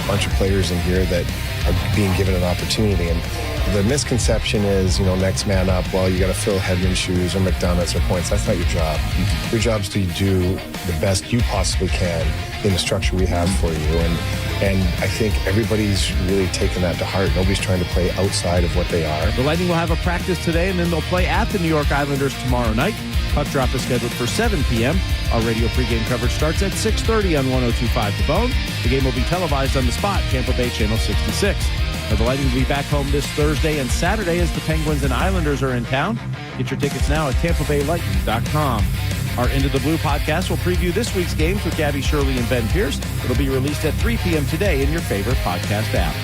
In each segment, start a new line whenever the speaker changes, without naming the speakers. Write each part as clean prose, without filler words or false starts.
bunch of players in here that are being given an opportunity. And the misconception is, next man up, well, you got to fill Hedman's shoes or McDonough's or points. That's not your job. Your job is to do the best you possibly can in the structure we have for you. And I think everybody's really taken that to heart. Nobody's trying to play outside of what they are.
The Lightning will have a practice today, and then they'll play at the New York Islanders tomorrow night. Puck drop is scheduled for 7 p.m. Our radio pregame coverage starts at 6:30 on 102.5 The Bone. The game will be televised on the spot, Tampa Bay Channel 66. Now, the Lightning will be back home this Thursday and Saturday as the Penguins and Islanders are in town. Get your tickets now at TampaBayLightning.com. Our Into the Blue podcast will preview this week's games with Gabby Shirley and Ben Pierce. It'll be released at 3 p.m. today in your favorite podcast app.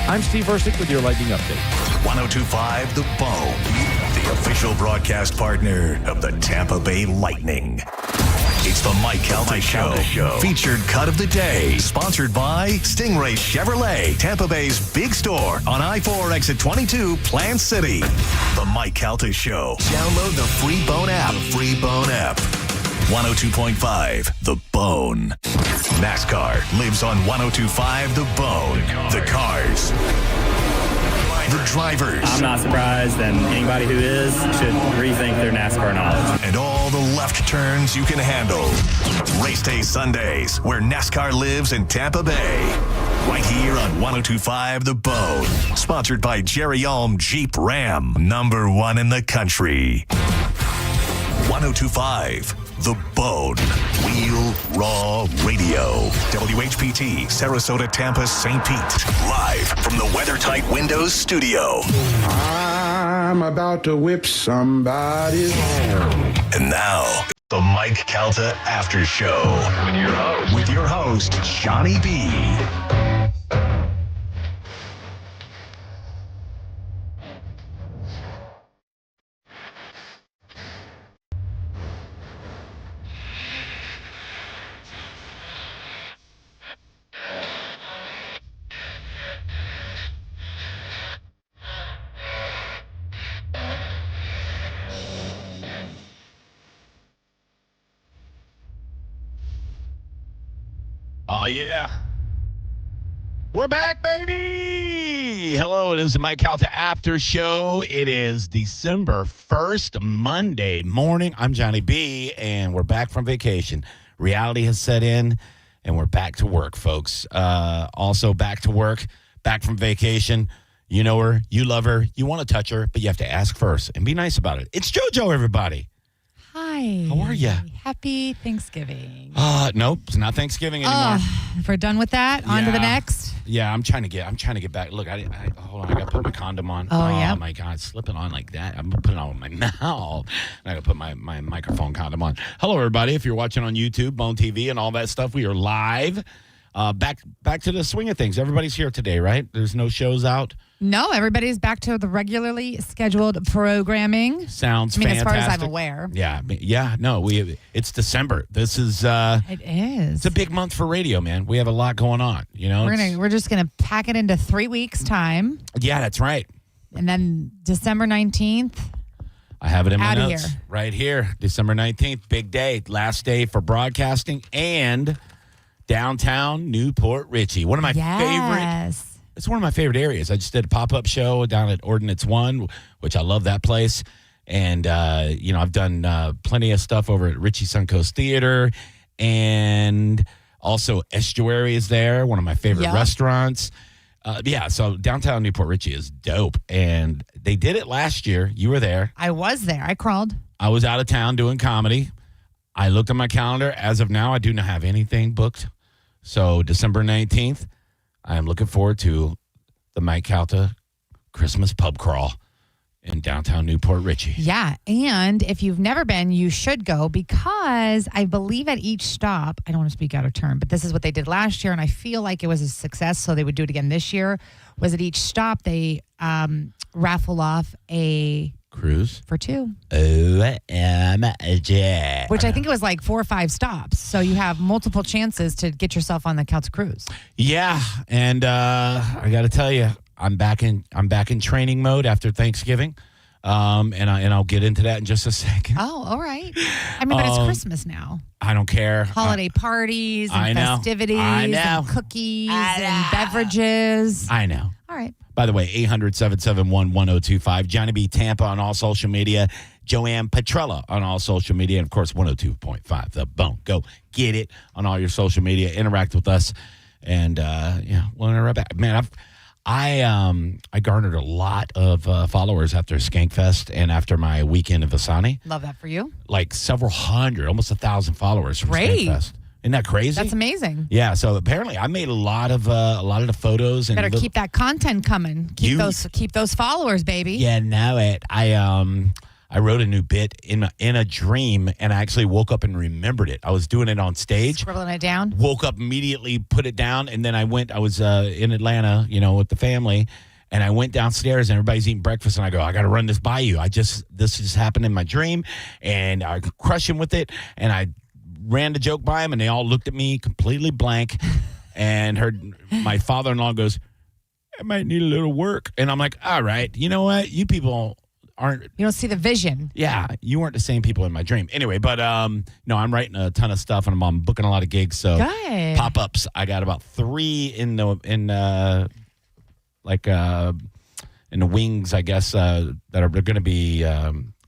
I'm Steve Ersick with your Lightning Update.
102.5 The Bone, the official broadcast partner of the Tampa Bay Lightning. It's the Mike Calta Show. Featured cut of the day. Sponsored by Stingray Chevrolet, Tampa Bay's big store on I-4 exit 22, Plant City. The Mike Calta Show. Download the free Bone app. 102.5 The Bone. NASCAR lives on 102.5 The Bone. The cars. The drivers.
I'm not surprised, and anybody who is should rethink their NASCAR knowledge.
And all the left turns you can handle. Race Day Sundays, where NASCAR lives in Tampa Bay. Right here on 102.5 The Bone. Sponsored by Jerry Ulm Jeep Ram. #1 in the country. 102.5 The Bone. Wheel Raw Radio. WHPT, Sarasota, Tampa, St. Pete. Live from the WeatherTight Windows studio.
I'm about to whip somebody's hair.
And now, the Mike Calta Aftershow. With your host, Johnny B.
Oh, yeah. We're back, baby. Hello, it is the Mike Calta After Show. It is December 1st, Monday morning. I'm Johnny B, and we're back from vacation. Reality has set in, and we're back to work, folks. Also back to work, back from vacation. You know her, you love her, you want to touch her, but you have to ask first and be nice about it. It's JoJo, everybody.
Hi.
How are you?
Happy Thanksgiving.
Nope, it's not Thanksgiving anymore.
If we're done with that, on to the next.
Yeah, I'm trying to get back. Look, hold on, I got to put my condom on.
Oh, yeah.
Oh my God, it's slipping on like that. I'm gonna put it on with my mouth. I got to put my microphone condom on. Hello, everybody. If you're watching on YouTube, Bone TV, and all that stuff, we are live. Back to the swing of things. Everybody's here today, right? There's no shows out.
No, everybody's back to the regularly scheduled programming.
Sounds
fantastic.
As far
as I'm aware.
Yeah. No, it's December. This is.
It is.
It's a big month for radio, man. We have a lot going on. You know,
we're just gonna pack it into 3 weeks' time.
Yeah, that's right.
And then December 19th.
I have it in my
Outta
notes
here.
right here. December 19th, big day, last day for broadcasting and downtown Newport Richey. One of my favorite. It's one of my favorite areas. I just did a pop-up show down at Ordinance 1, which I love that place. And, I've done plenty of stuff over at Richie Suncoast Theater. And also Estuary is there, one of my favorite restaurants. So downtown Newport Richey is dope. And they did it last year. You were there.
I was there. I crawled.
I was out of town doing comedy. I looked at my calendar. As of now, I do not have anything booked. So December 19th, I am looking forward to the Mike Calta Christmas pub crawl in downtown Newport Richey.
Yeah, and if you've never been, you should go because I believe at each stop, I don't want to speak out of turn, but this is what they did last year, and I feel like it was a success, so they would do it again this year, was at each stop they raffle off a
cruise
for two.
OMG.
Which I think it was like 4 or 5 stops. So you have multiple chances to get yourself on the Calta cruise.
Yeah, and I got to tell you, I'm back in training mode after Thanksgiving. And I'll get into that in just a second.
Oh, all right. I mean, but it's Christmas now.
I don't care.
Holiday parties and
I know.
festivities
I know.
and cookies and beverages.
I know.
All right.
By the way, 800-771-1025. Johnny B. Tampa on all social media. Joanne Petrella on all social media. And, of course, 102.5 The Bone. Go get it on all your social media. Interact with us. And, we'll interact back. Man, I garnered a lot of followers after Skankfest and after my weekend of Asani.
Love that for you.
Like several hundred, almost 1,000 followers from
Great.
Skankfest. Isn't that crazy?
That's amazing.
Yeah. So apparently, I made a lot of the photos. And
Better keep that content coming. Keep those followers, baby.
Yeah, know it. I wrote a new bit in a dream, and I actually woke up and remembered it. I was doing it on stage.
Scribbling it down.
Woke up immediately, put it down, and then I was in Atlanta, with the family, and I went downstairs, and everybody's eating breakfast, and I go, I got to run this by you. This just happened in my dream, and I crushed him with it, and I ran the joke by him, and they all looked at me completely blank, and heard my father-in-law goes, I might need a little work, and I'm like, all right, you know what? You people aren't.
You don't see the vision.
Yeah, you weren't the same people in my dream. Anyway, but no, I'm writing a ton of stuff, and I'm booking a lot of gigs. So
good.
Pop-ups. I got about 3 in the wings, I guess, that are going to be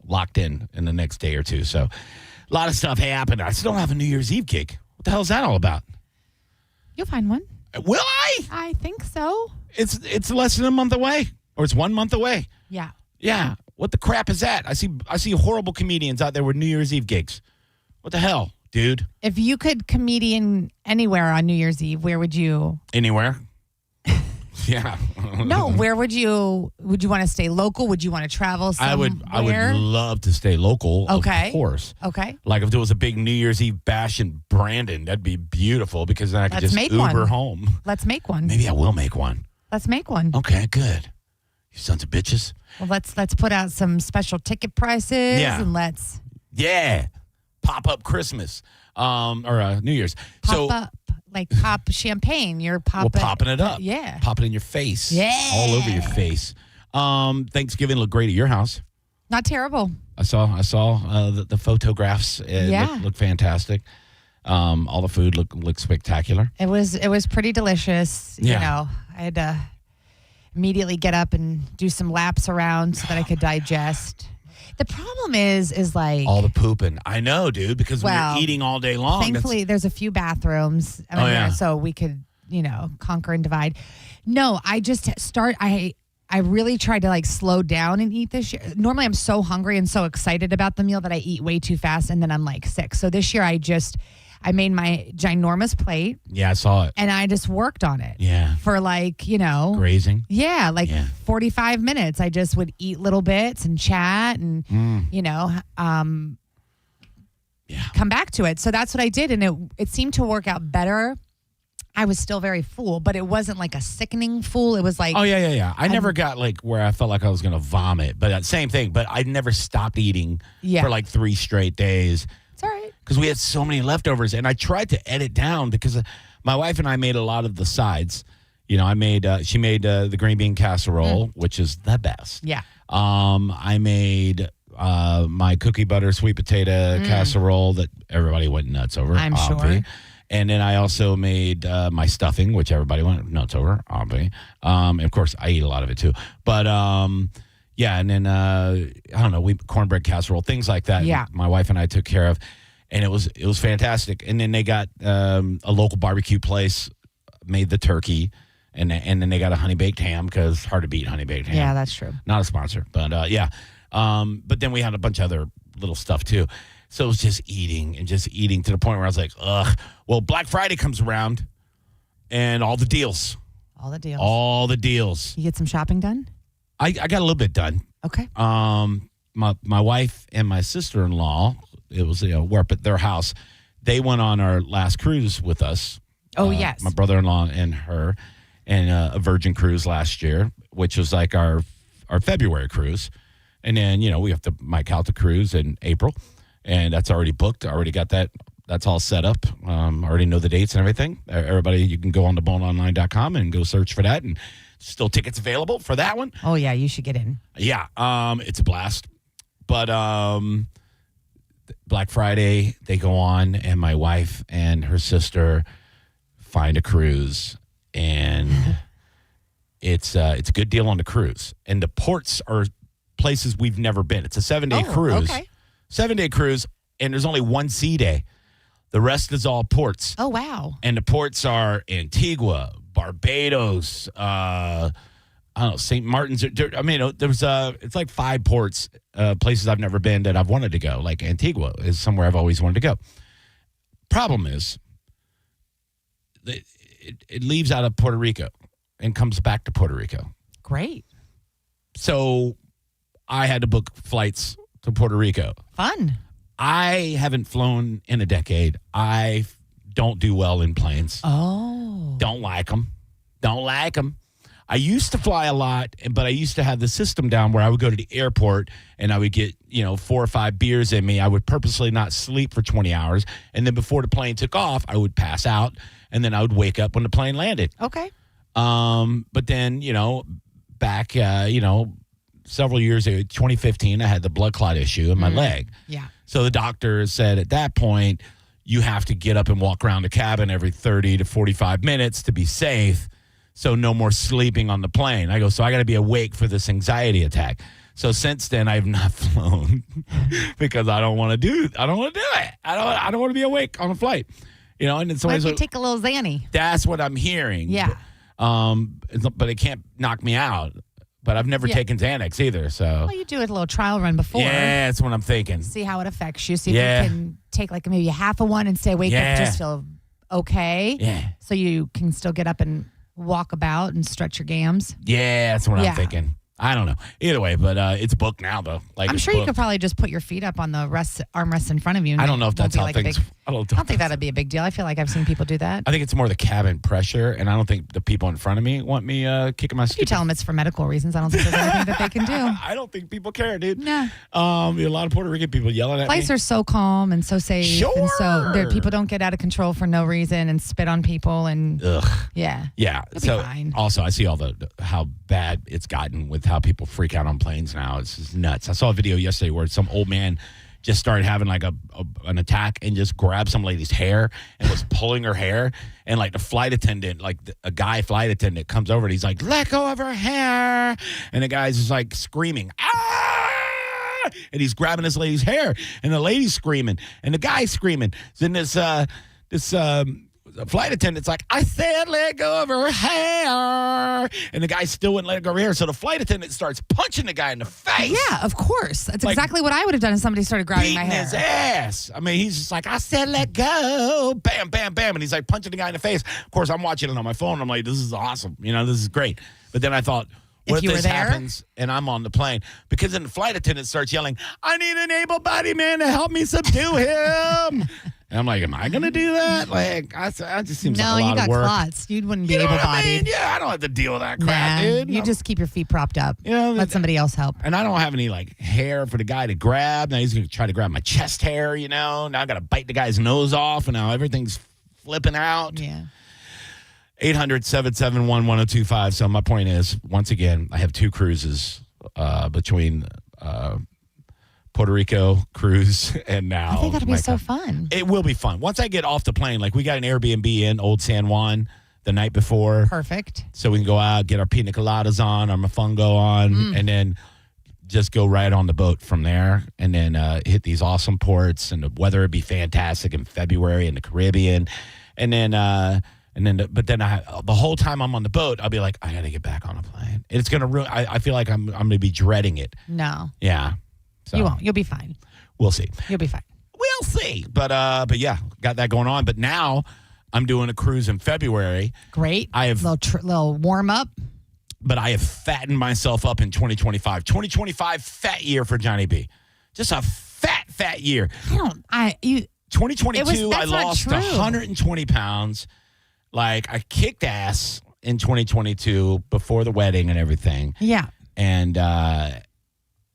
locked in the next day or two. So a lot of stuff happened. I still don't have a New Year's Eve gig. What the hell is that all about?
You'll find one.
Will I?
I think so.
It's less than a month away, or it's 1 month away.
Yeah.
Yeah. What the crap is that? I see horrible comedians out there with New Year's Eve gigs. What the hell, dude?
If you could comedian anywhere on New Year's Eve, where would you?
Anywhere. Yeah.
No, where would you want to stay local? Would you want to travel somewhere?
I would love to stay local.
Okay.
Of course.
Okay.
Like if there was a big New Year's Eve bash in Brandon, that'd be beautiful because then I could
Let's
just
make
Uber
one.
home.
Let's make one.
Maybe I will make one.
Let's make one.
Okay, good. You sons of bitches.
Well, let's put out some special ticket prices.
Yeah.
And let's
pop up Christmas or New Year's.
pop up. Like pop champagne. You're
popping it up.
Yeah.
Pop it in your face.
Yeah.
All over your face. Thanksgiving looked great at your house.
Not terrible.
I saw the photographs. It looked fantastic. All the food looked spectacular.
It was pretty delicious.
Yeah.
You know, I had to immediately get up and do some laps around so that I could digest. The problem is like
all the pooping. I know, dude, because when you're eating all day long.
Thankfully, there's a few bathrooms. So we could, conquer and divide. No, I just I really tried to like slow down and eat this year. Normally, I'm so hungry and so excited about the meal that I eat way too fast and then I'm like sick. So this year, I made my ginormous plate.
Yeah, I saw it.
And I just worked on it.
Yeah.
For
grazing.
Yeah, 45 minutes. I just would eat little bits and chat and, come back to it. So that's what I did. And it seemed to work out better. I was still very full, but it wasn't like a sickening full. It was like.
Oh, yeah. I never got where I felt like I was going to vomit, but same thing. But I never stopped eating for 3 straight days.
It's all right.
Because we had so many leftovers. And I tried to edit down because my wife and I made a lot of the sides. I made, she made the green bean casserole, which is the best.
Yeah.
I made my cookie butter sweet potato casserole that everybody went nuts over.
I'm sure.
And then I also made my stuffing, which everybody went nuts over, obviously. And of course, I eat a lot of it too. But and then I don't know, cornbread casserole, things like that.
Yeah.
My wife and I took care of, and it was fantastic. And then they got a local barbecue place made the turkey, and then they got a honey baked ham because it's hard to beat honey baked ham.
Yeah, that's true.
Not a sponsor, but but then we had a bunch of other little stuff too. So it was just eating to the point where I was like, ugh. Well, Black Friday comes around and all the deals.
All the deals. You get some shopping done?
I got a little bit done.
Okay.
My wife and my sister-in-law, it was, we're up at their house. They went on our last cruise with us.
Oh, yes.
My brother-in-law and her, and a Virgin cruise last year, which was like our February cruise. And then, we have my Calta cruise in April. And that's already booked. I already got that that's all set up. Already know the dates and everything. Everybody, you can go on to boneonline.com and go search for that, and still tickets available for that one.
Oh, yeah, you should get in.
Yeah, it's a blast. But Black Friday, they go on, and my wife and her sister find a cruise, and it's a good deal on the cruise. And the ports are places we've never been. It's a 7-day cruise.
Okay.
7-day cruise, and there's only one sea day. The rest is all ports.
Oh, wow.
And the ports are Antigua, Barbados, I don't know, St. Martin's. I mean, there's it's like 5 ports, places I've never been that I've wanted to go. Like Antigua is somewhere I've always wanted to go. Problem is, it leaves out of Puerto Rico and comes back to Puerto Rico.
Great.
So I had to book flights to Puerto Rico.
Fun.
I haven't flown in a decade. I don't do well in planes.
Oh.
Don't like them. Don't like them. I used to fly a lot, but I used to have the system down where I would go to the airport and I would get, 4 or 5 beers in me. I would purposely not sleep for 20 hours. And then before the plane took off, I would pass out, and then I would wake up when the plane landed.
Okay.
But then, back, several years ago, 2015, I had the blood clot issue in my leg.
Yeah.
So the doctor said at that point, you have to get up and walk around the cabin every 30 to 45 minutes to be safe. So no more sleeping on the plane. I go, so I got to be awake for this anxiety attack. So since then, I've not flown because I don't want to do it. I don't want to be awake on a flight. And it's
Why
always
don't you take a little Xanny?
That's what I'm hearing.
Yeah.
But it can't knock me out. But I've never taken Xanax either. So
Well, you do a little trial run before.
yeah, that's what I'm thinking.
See how it affects you. See if you can take like maybe half of one and stay awake and just feel okay.
Yeah.
So you can still get up and walk about and stretch your gams.
Yeah, that's what I'm thinking. I don't know. Either way, but it's booked now, though.
I'm sure you could probably just put your feet up on the armrest in front of you.
I don't know if that's how things...
I don't think that'd be a big deal. I feel like I've seen people do that.
I think it's more the cabin pressure, and I don't think the people in front of me want me kicking my...
You tell them it's for medical reasons. I don't think there's anything that they can do.
I don't think people care, dude.
No.
A lot of Puerto Rican people yelling at
Flights
me.
are so calm and so safe.
Sure.
And so people don't get out of control for no reason and spit on people. And
Ugh.
Yeah.
Yeah.
It'll be fine.
Also, I see all how bad it's gotten with how people freak out on planes now. It's just nuts. I saw a video yesterday where some old man just started having like an attack and just grabbed some lady's hair and was pulling her hair. And like the flight attendant, a guy flight attendant comes over and he's like, let go of her hair. And the guy's just like screaming, ah! And he's grabbing this lady's hair and the lady's screaming and the guy's screaming. Then this flight attendant's like, I said let go of her hair. And the guy still wouldn't let go of her hair. So the flight attendant starts punching the guy in the face.
Yeah, of course. That's exactly what I would have done if somebody started grabbing my hair.
His ass. I mean, he's just like, I said let go. Bam, bam, bam. And he's like punching the guy in the face. Of course, I'm watching it on my phone. I'm like, this is awesome. This is great. But then I thought, what if this happens and I'm on the plane? Because then the flight attendant starts yelling, I need an able-bodied man to help me subdue him. And I'm like, am I going to do that? Like, I just seems like a lot of work.
No, you got clots. You wouldn't be able-bodied.
I mean? Yeah, I don't have to deal with that crap, dude.
You just keep your feet propped up. Let somebody else help.
And I don't have any, hair for the guy to grab. Now he's going to try to grab my chest hair, Now I got to bite the guy's nose off, and now everything's flipping out.
Yeah.
800-771-1025. So my point is, once again, I have 2 cruises between Puerto Rico cruise and now.
I think that'll be so fun.
It will be fun. Once I get off the plane, we got an Airbnb in Old San Juan the night before.
Perfect.
So we can go out, get our pina coladas on, our mofongo on, and then just go right on the boat from there and then hit these awesome ports, and the weather would be fantastic in February in the Caribbean. And then the whole time I'm on the boat, I'll be like, I got to get back on a plane. It's going to ruin. I feel like I'm going to be dreading it.
No.
Yeah. So
you won't. You'll be fine.
We'll see.
You'll be fine.
We'll see. But yeah, got that going on. But now I'm doing a cruise in February.
Great.
I have
little warm up.
But I have fattened myself up in 2025. 2025 fat year for Johnny B. Just a fat year. 2022, I lost 120 pounds. I kicked ass in 2022 before the wedding and everything.
Yeah.
And I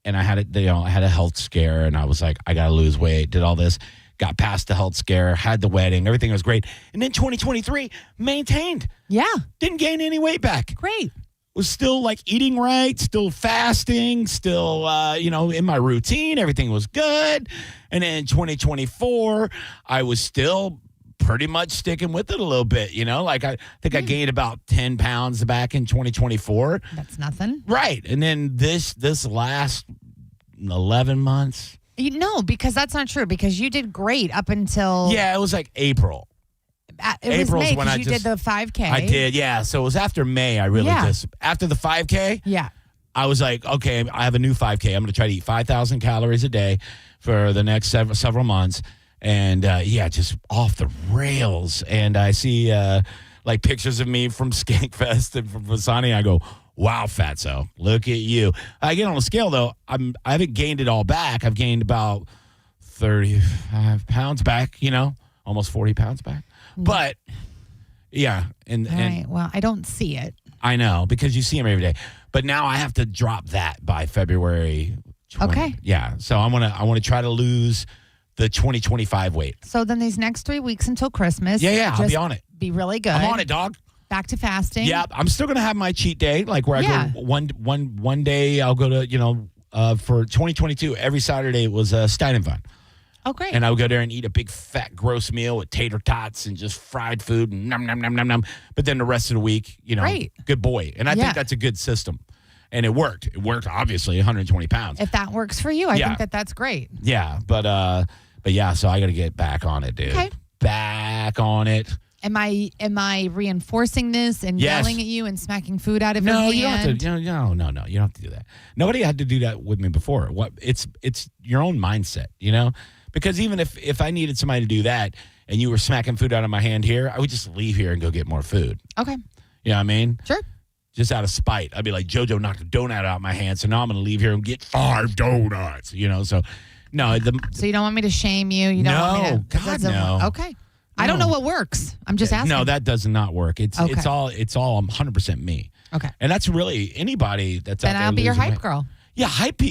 had I had a health scare, and I was like, I got to lose weight, did all this. got past the health scare, had the wedding, everything was great. And then 2023, maintained.
Yeah.
Didn't gain any weight back.
Great.
Was still like eating right, still fasting, still, in my routine. Everything was good. And then 2024, I was still pretty much sticking with it a little bit, like I think I gained about 10 pounds back in 2024.
That's nothing.
Right. And then this last 11 months.
No, because that's not true, because you did great up until.
Yeah, it was like April.
It was
April's
May
when
because you did the 5K.
I did, yeah. So it was after May. I really after the 5K.
Yeah.
I was like, okay, I have a new 5K. I'm going to try to eat 5,000 calories a day for the next several months. And, just off the rails. And I see, like, pictures of me from Skankfest and from Vasani. I go, wow, fatso, look at you. I get on the scale, though. I haven't gained it all back. I've gained about 35 pounds back, almost 40 pounds back. But, yeah.
All right. Well, I don't see it.
I know, because you see him every day. But now I have to drop that by February 20.
Okay.
Yeah. So I want to try to lose the 2025 weight.
So then these next 3 weeks until Christmas.
Yeah, I'll be on it.
Be really good.
I'm on it, dog.
Back to fasting.
Yeah, I'm still going to have my cheat day, like where I go one day I'll go to, for 2022, every Saturday it was Stein and Fun.
Oh, great.
And I would go there and eat a big, fat, gross meal with tater tots and just fried food and nom, nom, nom, nom, nom. But then the rest of the week,
Great.
good boy. And I think that's a good system. And it worked. It worked, obviously, 120 pounds.
If that works for you, I think that's great.
Yeah, but yeah, so I got to get back on it, dude.
Okay.
Back on it.
Am I reinforcing this and yelling at you and smacking food out of your hand?
No, you don't have to. No, you don't have to do that. Nobody had to do that with me before. It's your own mindset, Because even if I needed somebody to do that and you were smacking food out of my hand here, I would just leave here and go get more food.
Okay.
You know what I mean?
Sure.
Just out of spite. I'd be like, JoJo knocked a donut out of my hand, so now I'm going to leave here and get 5 donuts, So, no.
So you don't want me to shame you? You don't want me to?
God, no.
Okay. I don't know what works. I'm just asking.
No, that does not work. It's all 100% me.
Okay.
And that's really anybody that's out
then
there.
I'll be your
losing
hype
weight.
girl.
Yeah, hype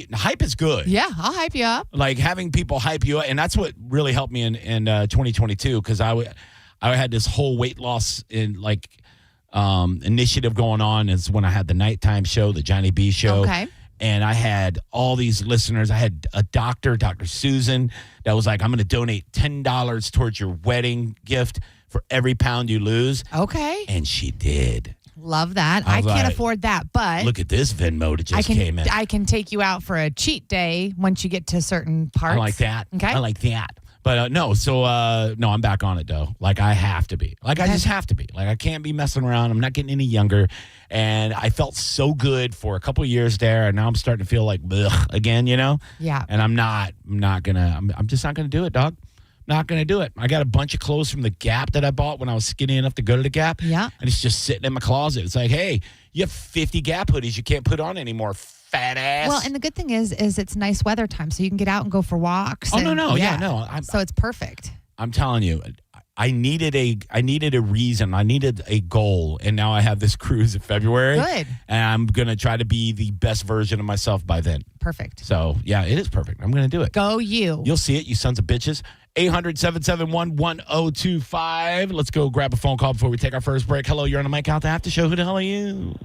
is good.
Yeah, I'll hype you up.
Like having people hype you up, and that's what really helped me in 2022 because I had this whole weight loss initiative going on. Is when I had the nighttime show, the Johnny B show.
Okay.
And I had all these listeners. I had a doctor, Dr. Susan, that was like, I'm going to donate $10 towards your wedding gift for every pound you lose.
Okay.
And she did.
Love that. I can't afford that, but
look at this Venmo that just came in.
I can take you out for a cheat day once you get to certain parts.
I like that.
Okay.
I like that. But no, I'm back on it though. Like I have to be. Like I just have to be. Like I can't be messing around. I'm not getting any younger. And I felt so good for a couple of years there, and now I'm starting to feel like blech again,
Yeah.
And I'm just not gonna do it, dog. Not gonna do it. I got a bunch of clothes from the Gap that I bought when I was skinny enough to go to the Gap.
Yeah.
And it's just sitting in my closet. It's like, hey, you have 50 Gap hoodies you can't put on anymore, fat ass.
Well, and the good thing is it's nice weather time, so you can get out and go for walks.
Oh, no.
So it's perfect.
I'm telling you, I needed a reason. I needed a goal, and now I have this cruise in February.
Good.
And I'm gonna try to be the best version of myself by then.
Perfect.
So yeah, it is perfect. I'm gonna do it.
Go you.
You'll see it, you sons of bitches. 800-771-1025. Let's go grab a phone call before we take our first break. Hello, you're on the Mike Calta Aftershow. Who the hell are you?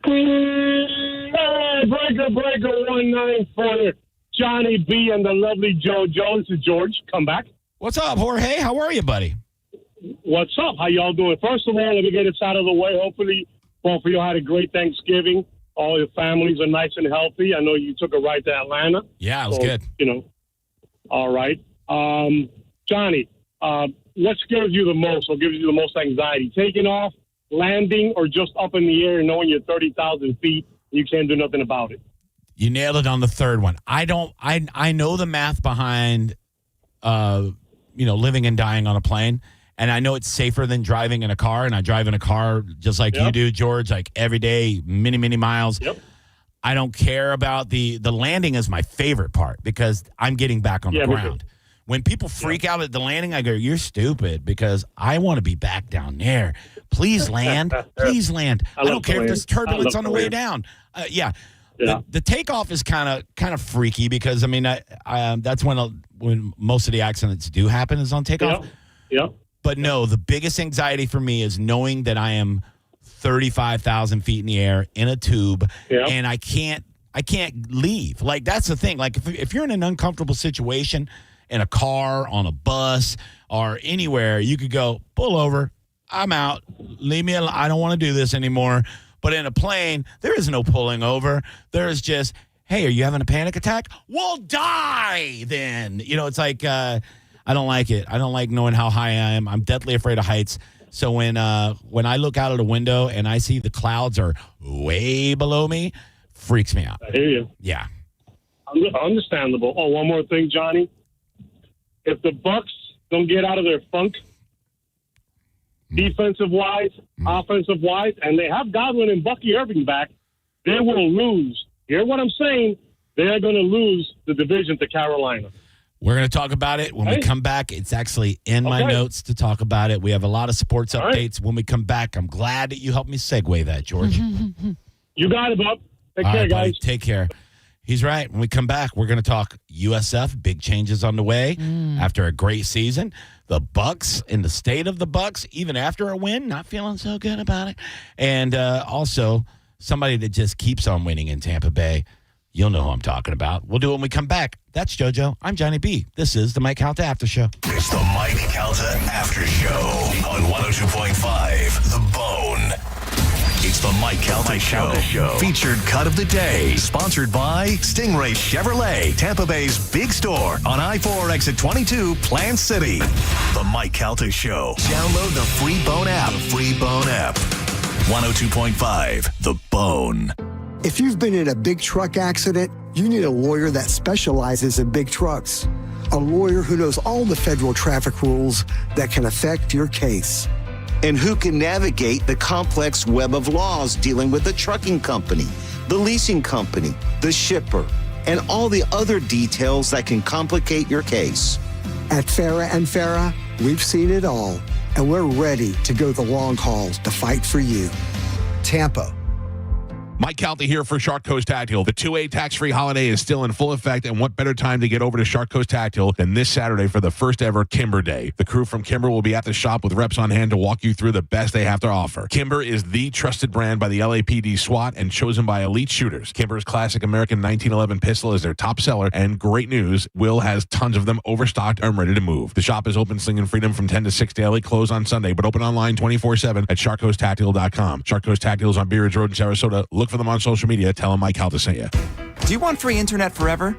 Breaker 1940. Johnny B and the lovely JoJo. This is George. Come back.
What's up, Jorge? How are you, buddy?
What's up? How y'all doing? First of all, let me get this out of the way. Hopefully, both of you had a great Thanksgiving. All your families are nice and healthy. I know you took a ride to Atlanta.
Yeah, it was good.
All right. Johnny, what scares you the most or gives you the most anxiety? Taking off, landing, or just up in the air and knowing you're 30,000 feet and you can't do nothing about it?
You nailed it on the third one. I know the math behind living and dying on a plane. And I know it's safer than driving in a car. And I drive in a car just like you do, George, like every day, many, many miles.
Yep.
I don't care about the landing is my favorite part because I'm getting back on the ground. When people freak out at the landing, I go, you're stupid because I want to be back down there. Please land. Please land. I don't care if there's turbulence on the way down.
Yeah.
The takeoff is kind of freaky because I mean that's when most of the accidents do happen is on takeoff.
Yeah.
But no, the biggest anxiety for me is knowing that I am 35,000 feet in the air in a tube, and I can't leave. Like, that's the thing. Like, if you're in an uncomfortable situation in a car, on a bus, or anywhere, you could go, pull over, I'm out, leave me alone, I don't want to do this anymore. But in a plane, there is no pulling over. There is just, hey, are you having a panic attack? We'll die then. It's like, I don't like it. I don't like knowing how high I am. I'm deathly afraid of heights. So when I look out of the window and I see the clouds are way below me, freaks me out.
I hear you.
Yeah.
Understandable. Oh, one more thing, Johnny. If the Bucks don't get out of their funk, defensive-wise, offensive-wise, and they have Godwin and Bucky Irving back, they will lose. Hear what I'm saying? They're going to lose the division to Carolina.
We're going to talk about it when we come back. It's actually in my notes to talk about it. We have a lot of sports updates when we come back. I'm glad that you helped me segue that, George.
You got it, Bob. Take care,
right,
guys.
buddy. Take care. He's right. When we come back, we're going to talk USF. Big changes on the way after a great season. The Bucks in the state of the Bucks, even after a win, not feeling so good about it. And also somebody that just keeps on winning in Tampa Bay. You'll know who I'm talking about. We'll do it when we come back. That's JoJo. I'm Johnny B. This is the Mike Calta After Show.
It's the Mike Calta After Show on 102.5 The Bone. It's the Mike Calta Show. Featured cut of the day. Sponsored by Stingray Chevrolet, Tampa Bay's big store on I-4 exit 22, Plant City. The Mike Calta Show. Download the free Bone app. 102.5 The Bone.
If you've been in a big truck accident, you need a lawyer that specializes in big trucks. A lawyer who knows all the federal traffic rules that can affect your case.
And who can navigate the complex web of laws dealing with the trucking company, the leasing company, the shipper, and all the other details that can complicate your case.
At Farah and Farah, we've seen it all, and we're ready to go the long haul to fight for you. Tampa.
Mike Calta here for Shark Coast Tactical. The 2A tax-free holiday is still in full effect, and what better time to get over to Shark Coast Tactical than this Saturday for the first ever Kimber Day. The crew from Kimber will be at the shop with reps on hand to walk you through the best they have to offer. Kimber is the trusted brand by the LAPD SWAT and chosen by elite shooters. Kimber's classic American 1911 pistol is their top seller, and great news, Will has tons of them overstocked and ready to move. The shop is open slinging freedom from 10 to 6 daily, closed on Sunday, but open online 24/7 at sharkcoasttactical.com. Shark Coast Tactical is on Bee Ridge Road in Sarasota. Look for them on social media. Tell them Mike Calta sent you.
Do you want free internet forever?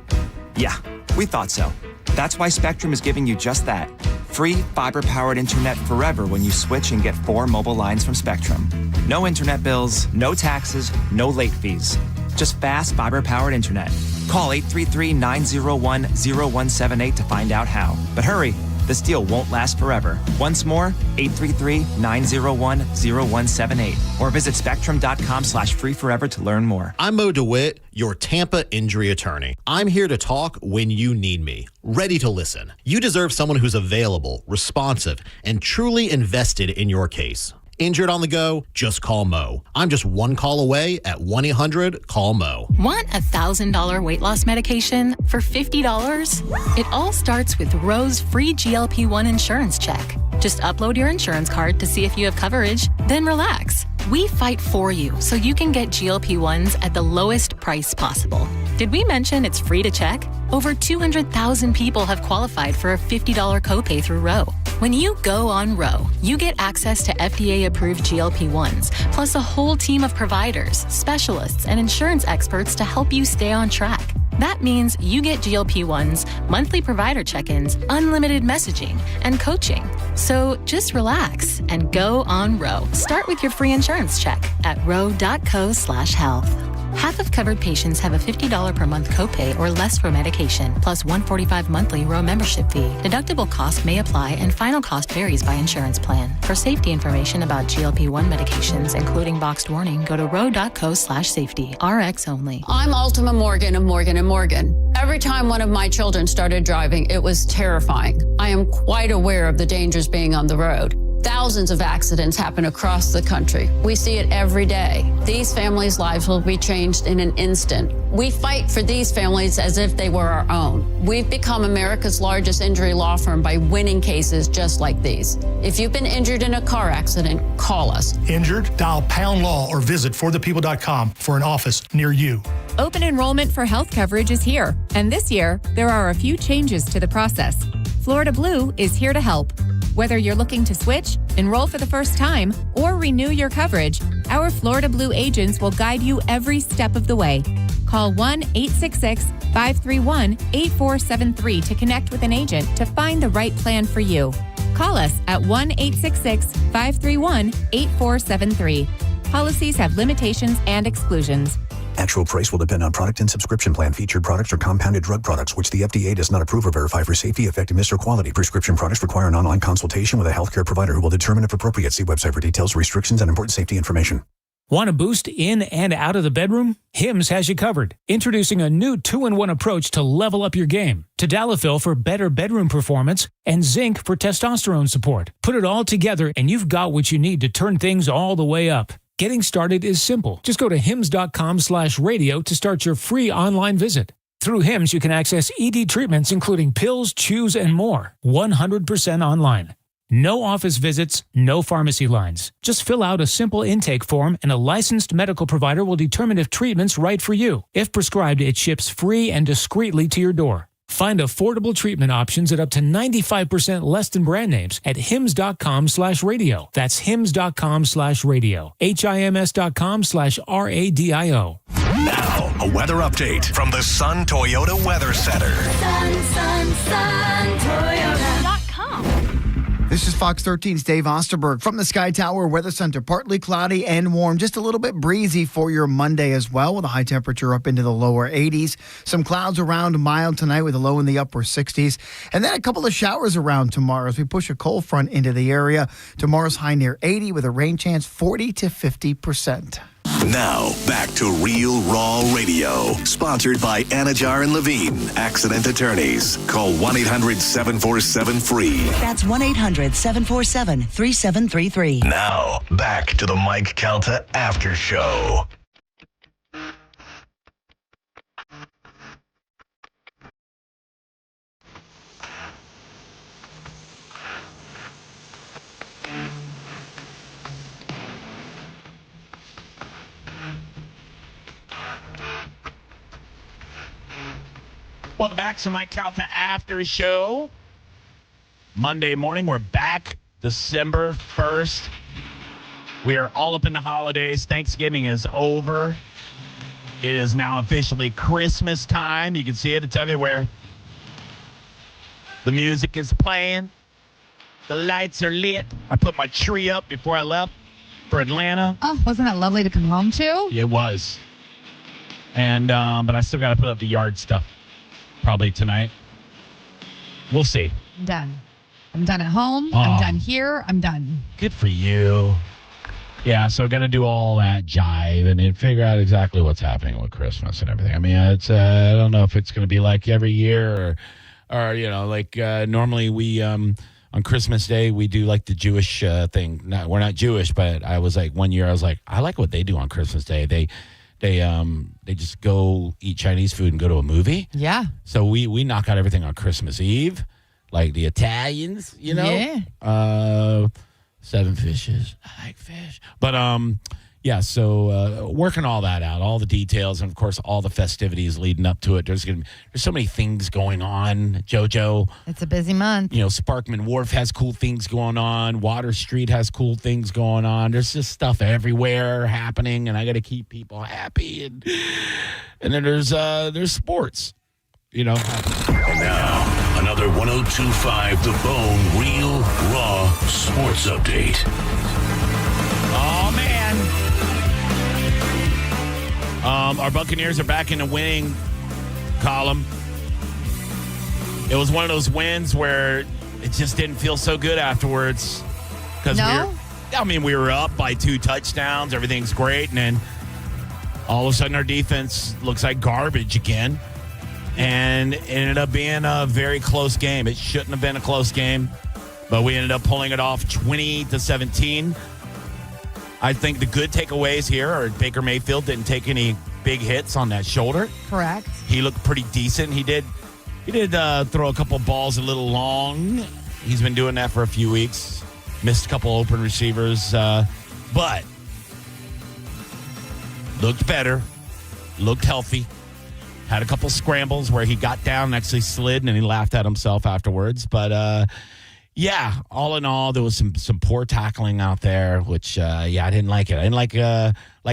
Yeah, we thought so. That's why Spectrum is giving you just that. Free fiber-powered internet forever when you switch and get 4 mobile lines from Spectrum. No internet bills, no taxes, no late fees. Just fast fiber-powered internet. Call 833-901-0178 to find out how. But hurry, this deal won't last forever. Once more, 833-901-0178. Or visit spectrum.com/freeforever to learn more.
I'm Mo DeWitt, your Tampa injury attorney. I'm here to talk when you need me, ready to listen. You deserve someone who's available, responsive, and truly invested in your case. Injured on the go? Just call Mo. I'm just one call away at 1-800-CALL-MO.
Want $1,000 weight loss medication for $50? It all starts with Roe's free GLP-1 insurance check. Just upload your insurance card to see if you have coverage, then relax. We fight for you so you can get GLP-1s at the lowest price possible. Did we mention it's free to check? Over 200,000 people have qualified for a $50 copay through Roe. When you go on Roe, you get access to FDA-approved GLP-1s, plus a whole team of providers, specialists, and insurance experts to help you stay on track. That means you get GLP-1s, monthly provider check-ins, unlimited messaging, and coaching. So just relax and go on Roe. Start with your free insurance check at roe.co/health. Half of covered patients have a $50 per month copay or less for medication, plus $145 monthly Roe membership fee. Deductible cost may apply and final cost varies by insurance plan. For safety information about GLP-1 medications, including boxed warning, go to roe.co/safety. RX only.
I'm Ultima Morgan of Morgan & Morgan. Every time one of my children started driving, it was terrifying. I am quite aware of the dangers being on the road. Thousands of accidents happen across the country. We see it every day. These families' lives will be changed in an instant. We fight for these families as if they were our own. We've become America's largest injury law firm by winning cases just like these. If you've been injured in a car accident, call us.
Injured? Dial Pound Law or visit forthepeople.com for an office near you.
Open enrollment for health coverage is here. And this year, there are a few changes to the process. Florida Blue is here to help. Whether you're looking to switch, enroll for the first time, or renew your coverage, our Florida Blue agents will guide you every step of the way. Call 1-866-531-8473 to connect with an agent to find the right plan for you. Call us at 1-866-531-8473. Policies have limitations and exclusions.
Actual price will depend on product and subscription plan. Featured products are compounded drug products, which the FDA does not approve or verify for safety, effectiveness, or quality. Prescription products require an online consultation with a healthcare provider who will determine if appropriate. See website for details, restrictions, and important safety information.
Want a boost in and out of the bedroom? Hims has you covered. Introducing a new 2-in-1 approach to level up your game. Tadalafil for better bedroom performance and zinc for testosterone support. Put it all together and you've got what you need to turn things all the way up. Getting started is simple. Just go to hims.com/radio to start your free online visit. Through Hims, you can access ED treatments, including pills, chews, and more. 100% online. No office visits, no pharmacy lines. Just fill out a simple intake form and a licensed medical provider will determine if treatment's right for you. If prescribed, it ships free and discreetly to your door. Find affordable treatment options at up to 95% less than brand names at hims.com/radio. That's hims.com/radio. HIMS.com/RADIO.
Now, a weather update from the Sun Toyota Weather Center.
Toyota.com. This is Fox 13's Dave Osterberg from the Sky Tower Weather Center. Partly cloudy and warm, just a little bit breezy for your Monday as well, with a high temperature up into the lower 80s. Some clouds around, mild tonight with a low in the upper 60s. And then a couple of showers around tomorrow as we push a cold front into the area. Tomorrow's high near 80 with a rain chance 40 to 50%.
Now, back to Real Raw Radio. Sponsored by Anajar and Levine, accident attorneys. Call 1-800-747-FREE.
That's 1-800-747-3733.
Now, back to the Mike Calta After Show.
Welcome back to Mike Calta After Show. Monday morning, we're back. December 1st. We are all up in the holidays. Thanksgiving is over. It is now officially Christmas time. You can see it. It's everywhere. The music is playing. The lights are lit. I put my tree up before I left for Atlanta.
Oh, wasn't that lovely to come home to?
It was. And but I still got to put up the yard stuff. Probably tonight. We'll see.
I'm done. I'm done at home.
Oh.
I'm done here. I'm done.
Good for you. Yeah, so got to do all that jive and then figure out exactly what's happening with Christmas and everything. I mean, it's I don't know if it's going to be like every year or you know, like normally we on Christmas Day we do like the Jewish thing. We're not Jewish, but I was like one year I was like I like what they do on Christmas Day. They just go eat Chinese food and go to a movie.
Yeah.
So we knock out everything on Christmas Eve, like the Italians, you know.
Yeah.
7 fishes. I like fish. But yeah. So working all that out, all the details, and of course all the festivities leading up to it. There's so many things going on. JoJo.
It's a busy month.
You know, Sparkman Wharf has cool things going on. Water Street has cool things going on. There's just stuff everywhere happening, and I got to keep people happy. And then there's sports, you know.
And now, another 102.5 The Bone Real Raw Sports Update.
Oh, man. Our Buccaneers are back in the winning column. It was one of those wins where it just didn't feel so good afterwards. Because we were up by 2 touchdowns. Everything's great. And then all of a sudden our defense looks like garbage again. And it ended up being a very close game. It shouldn't have been a close game. But we ended up pulling it off 20-17. I think the good takeaways here are Baker Mayfield didn't take any big hits on that shoulder.
Correct.
He looked pretty decent. He did throw a couple balls a little long. He's been doing that for a few weeks. Missed a couple open receivers, but looked better, looked healthy. Had a couple scrambles where he got down and actually slid, and he laughed at himself afterwards. But, yeah, all in all, there was some poor tackling out there, which, I didn't like it. I didn't like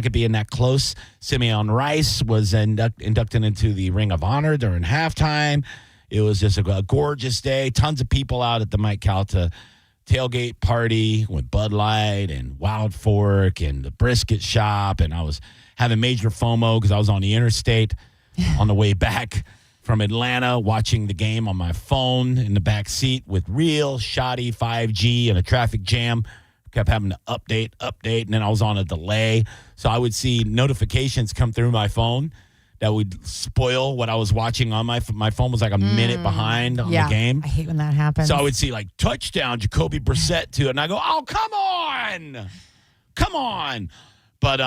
it being that close. Simeon Rice was inducted into the Ring of Honor during halftime. It was just a gorgeous day. Tons of people out at the Mike Calta tailgate party with Bud Light and Wild Fork and the brisket shop. And I was having major FOMO because I was on the interstate on the way back from Atlanta watching the game on my phone in the back seat with real shoddy 5G and a traffic jam. Kept having to update, and then I was on a delay. So I would see notifications come through my phone that would spoil what I was watching on my phone was like a minute behind on the game.
I hate when that happens.
So I would see like touchdown, Jacoby Brissett to it, and I go, oh, come on. But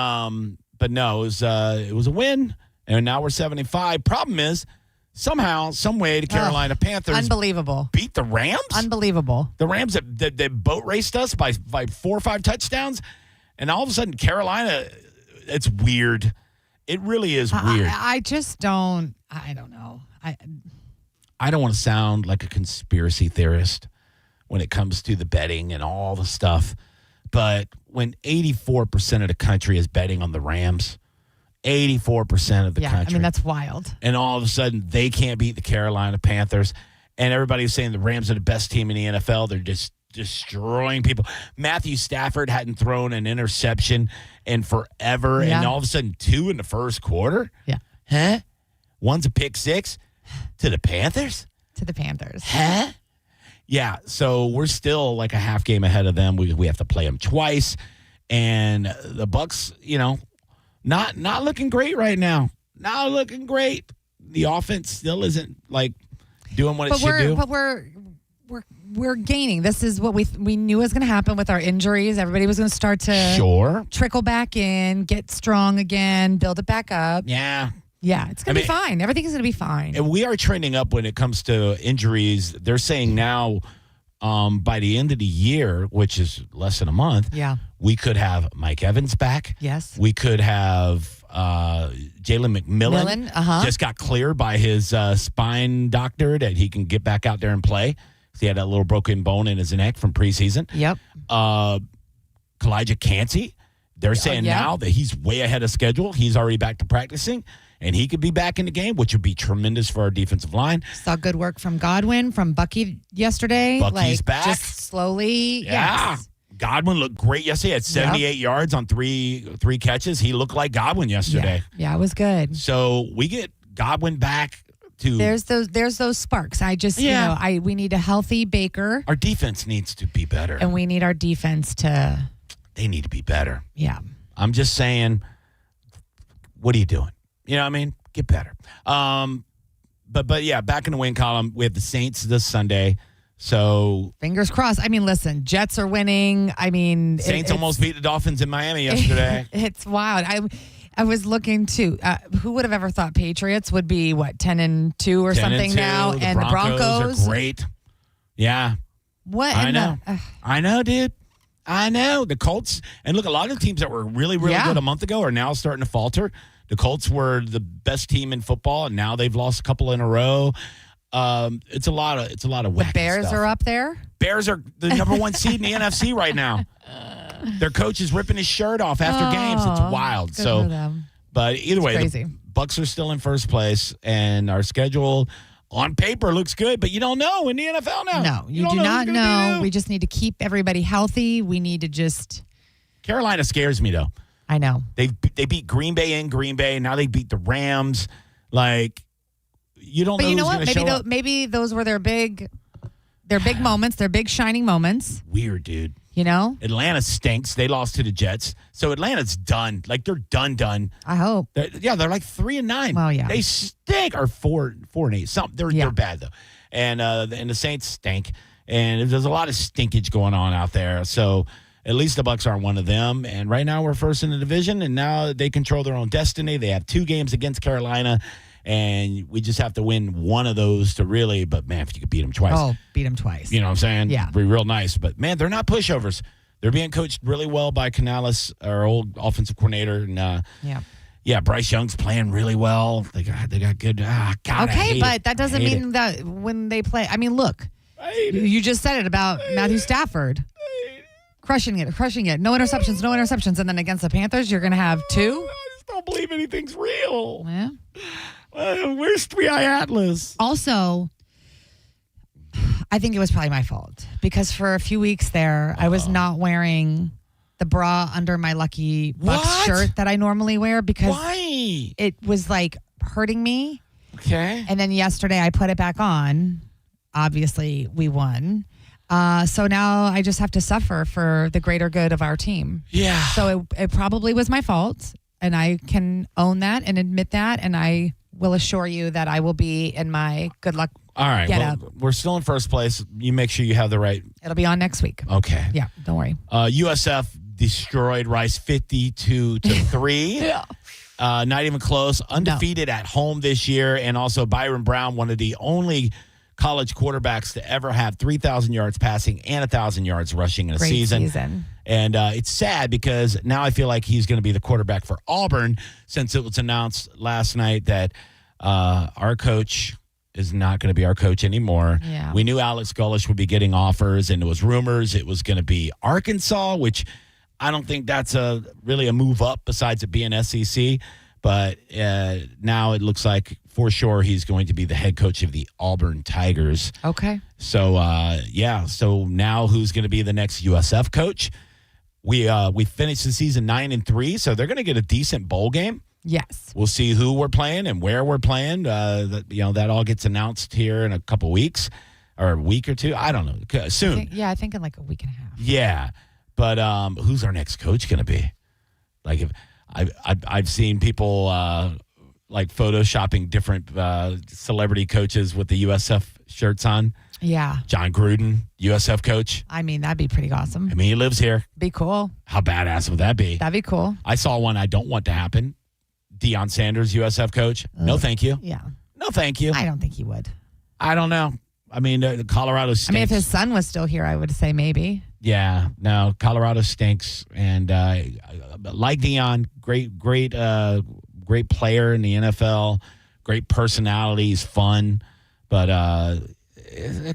no, it was a win, and now we're 75. Problem is, somehow, some way, the Carolina Panthers
unbelievable
beat the Rams.
Unbelievable.
The Rams that boat raced us by 4 or 5 touchdowns, and all of a sudden, Carolina, it's weird. It really is weird.
I just don't. I don't know.
I don't want to sound like a conspiracy theorist when it comes to the betting and all the stuff, but when 84% of the country is betting on the Rams, 84% of the country.
I mean, that's wild.
And all of a sudden, they can't beat the Carolina Panthers. And everybody's saying the Rams are the best team in the NFL. They're just destroying people. Matthew Stafford hadn't thrown an interception in forever. Yeah. And all of a sudden, 2 in the first quarter?
Yeah.
Huh? One's a pick 6 to the Panthers?
To the Panthers.
Huh? Yeah, so we're still like a half game ahead of them. We have to play them twice. And the Bucs, not looking great right now. Not looking great. The offense still isn't like doing what it should do.
But we're gaining. This is what we knew was going to happen with our injuries. Everybody was going to start to trickle back in, get strong again, build it back up.
Yeah.
Yeah, it's going to be fine. Everything's going to be fine.
And we are trending up when it comes to injuries. They're saying now by the end of the year, which is less than a month, we could have Mike Evans back.
Yes.
We could have Jalen McMillan. Just got cleared by his spine doctor that he can get back out there and play. He had that little broken bone in his neck from preseason.
Yep.
Kalijah Cansey, they're saying now that he's way ahead of schedule. He's already back to practicing, and he could be back in the game, which would be tremendous for our defensive line.
Saw good work from Godwin, from Bucky yesterday.
Bucky's back.
Just slowly.
Yeah.
Yes.
Godwin looked great yesterday. He had 78 yards on three catches. He looked like Godwin yesterday.
Yeah, it was good.
So we get Godwin back.
There's those sparks. We need a healthy Baker.
Our defense needs to be better.
And we need our defense to...
They need to be better.
Yeah.
I'm just saying, what are you doing? You know what I mean? Get better. But yeah, back in the win column, we have the Saints this Sunday. So...
Fingers crossed. I mean, listen, Jets are winning. I mean...
Saints almost beat the Dolphins in Miami yesterday.
It's wild. I was looking too. Who would have ever thought Patriots would be 10-2 or something now,
and the Broncos are great. Yeah,
what
I know. I know, dude. I know the Colts. And look, a lot of the teams that were really good a month ago are now starting to falter. The Colts were the best team in football, and now they've lost a couple in a row. It's a lot of wacky
The Bears
stuff.
are up there.
Bears are the number 1 seed in the NFC right now. Their coach is ripping his shirt off after games. It's wild. But either way,
crazy.
The Bucs are still in first place, and our schedule on paper looks good, but you don't know in the NFL now.
No, you do not know. We just need to keep everybody healthy. We need to just...
Carolina scares me, though.
I know.
They beat Green Bay in Green Bay. Now they beat the Rams. Like, you don't know who's going to show up.
Maybe those were their big moments, their big shining moments.
Weird, dude.
You know?
Atlanta stinks. They lost to the Jets. So Atlanta's done. Like, they're done.
I hope.
They're like 3-9.
Well, yeah.
They stink. Or 4-8. They're bad, though. And the Saints stink. And there's a lot of stinkage going on out there. So at least the Bucs aren't one of them. And right now we're first in the division, and now they control their own destiny. They have 2 games against Carolina, and we just have to win one of those to really. But, man, if you could beat them twice.
Oh, beat them twice.
You know what I'm saying?
Yeah.
It'd be real nice. But, man, they're not pushovers. They're being coached really well by Canales, our old offensive coordinator. And, yeah, Bryce Young's playing really well. They got good. God,
okay, but that doesn't mean that when they play. I mean, look, you just said it about Matthew Stafford. Crushing it. No interceptions. And then against the Panthers, you're going to have 2.
I just don't believe anything's real. Yeah. Where's 3-Eye Atlas?
Also, I think it was probably my fault because for a few weeks there, I was not wearing the bra under my Lucky Bucks shirt that I normally wear because it was like hurting me.
Okay.
And then yesterday I put it back on. Obviously, we won. So now I just have to suffer for the greater good of our team.
Yeah.
So it probably was my fault, and I can own that and admit that, and I will assure you that I will be in my good luck.
All right.
Get
Well,
up.
we're still in first place. You make sure you have the right.
It'll be on next week.
Okay.
Yeah, don't worry.
USF destroyed Rice 52-3.
Yeah.
Not even close. Undefeated at home this year, and also Byron Brown, one of the only college quarterbacks to ever have 3,000 yards passing and 1,000 yards rushing in a
Great
season. And it's sad because now I feel like he's going to be the quarterback for Auburn since it was announced last night that our coach is not going to be our coach anymore.
Yeah.
We knew Alex Gullish would be getting offers, and it was rumors it was going to be Arkansas, which I don't think that's really a move up besides it being SEC. But now it looks like for sure he's going to be the head coach of the Auburn Tigers.
Okay.
So, So now who's going to be the next USF coach? We finished the season 9-3, so they're going to get a decent bowl game.
Yes.
We'll see who we're playing and where we're playing. That all gets announced here in a couple weeks or a week or two. I don't know. Soon.
I think in like a week and a half.
Yeah. But who's our next coach going to be? Like if I've seen people like photoshopping different celebrity coaches with the USF shirts on.
Yeah.
John Gruden, USF coach.
I mean, that'd be pretty awesome.
I mean, he lives here.
Be cool.
How badass would that be?
That'd be cool.
I saw one I don't want to happen. Deion Sanders, USF coach. No, thank you.
Yeah.
No, thank you.
I don't think he would.
I don't know. I mean, Colorado stinks.
I mean, if his son was still here, I would say maybe.
Yeah, no, Colorado stinks, and like Deion, great player in the NFL, great personality, he's fun, but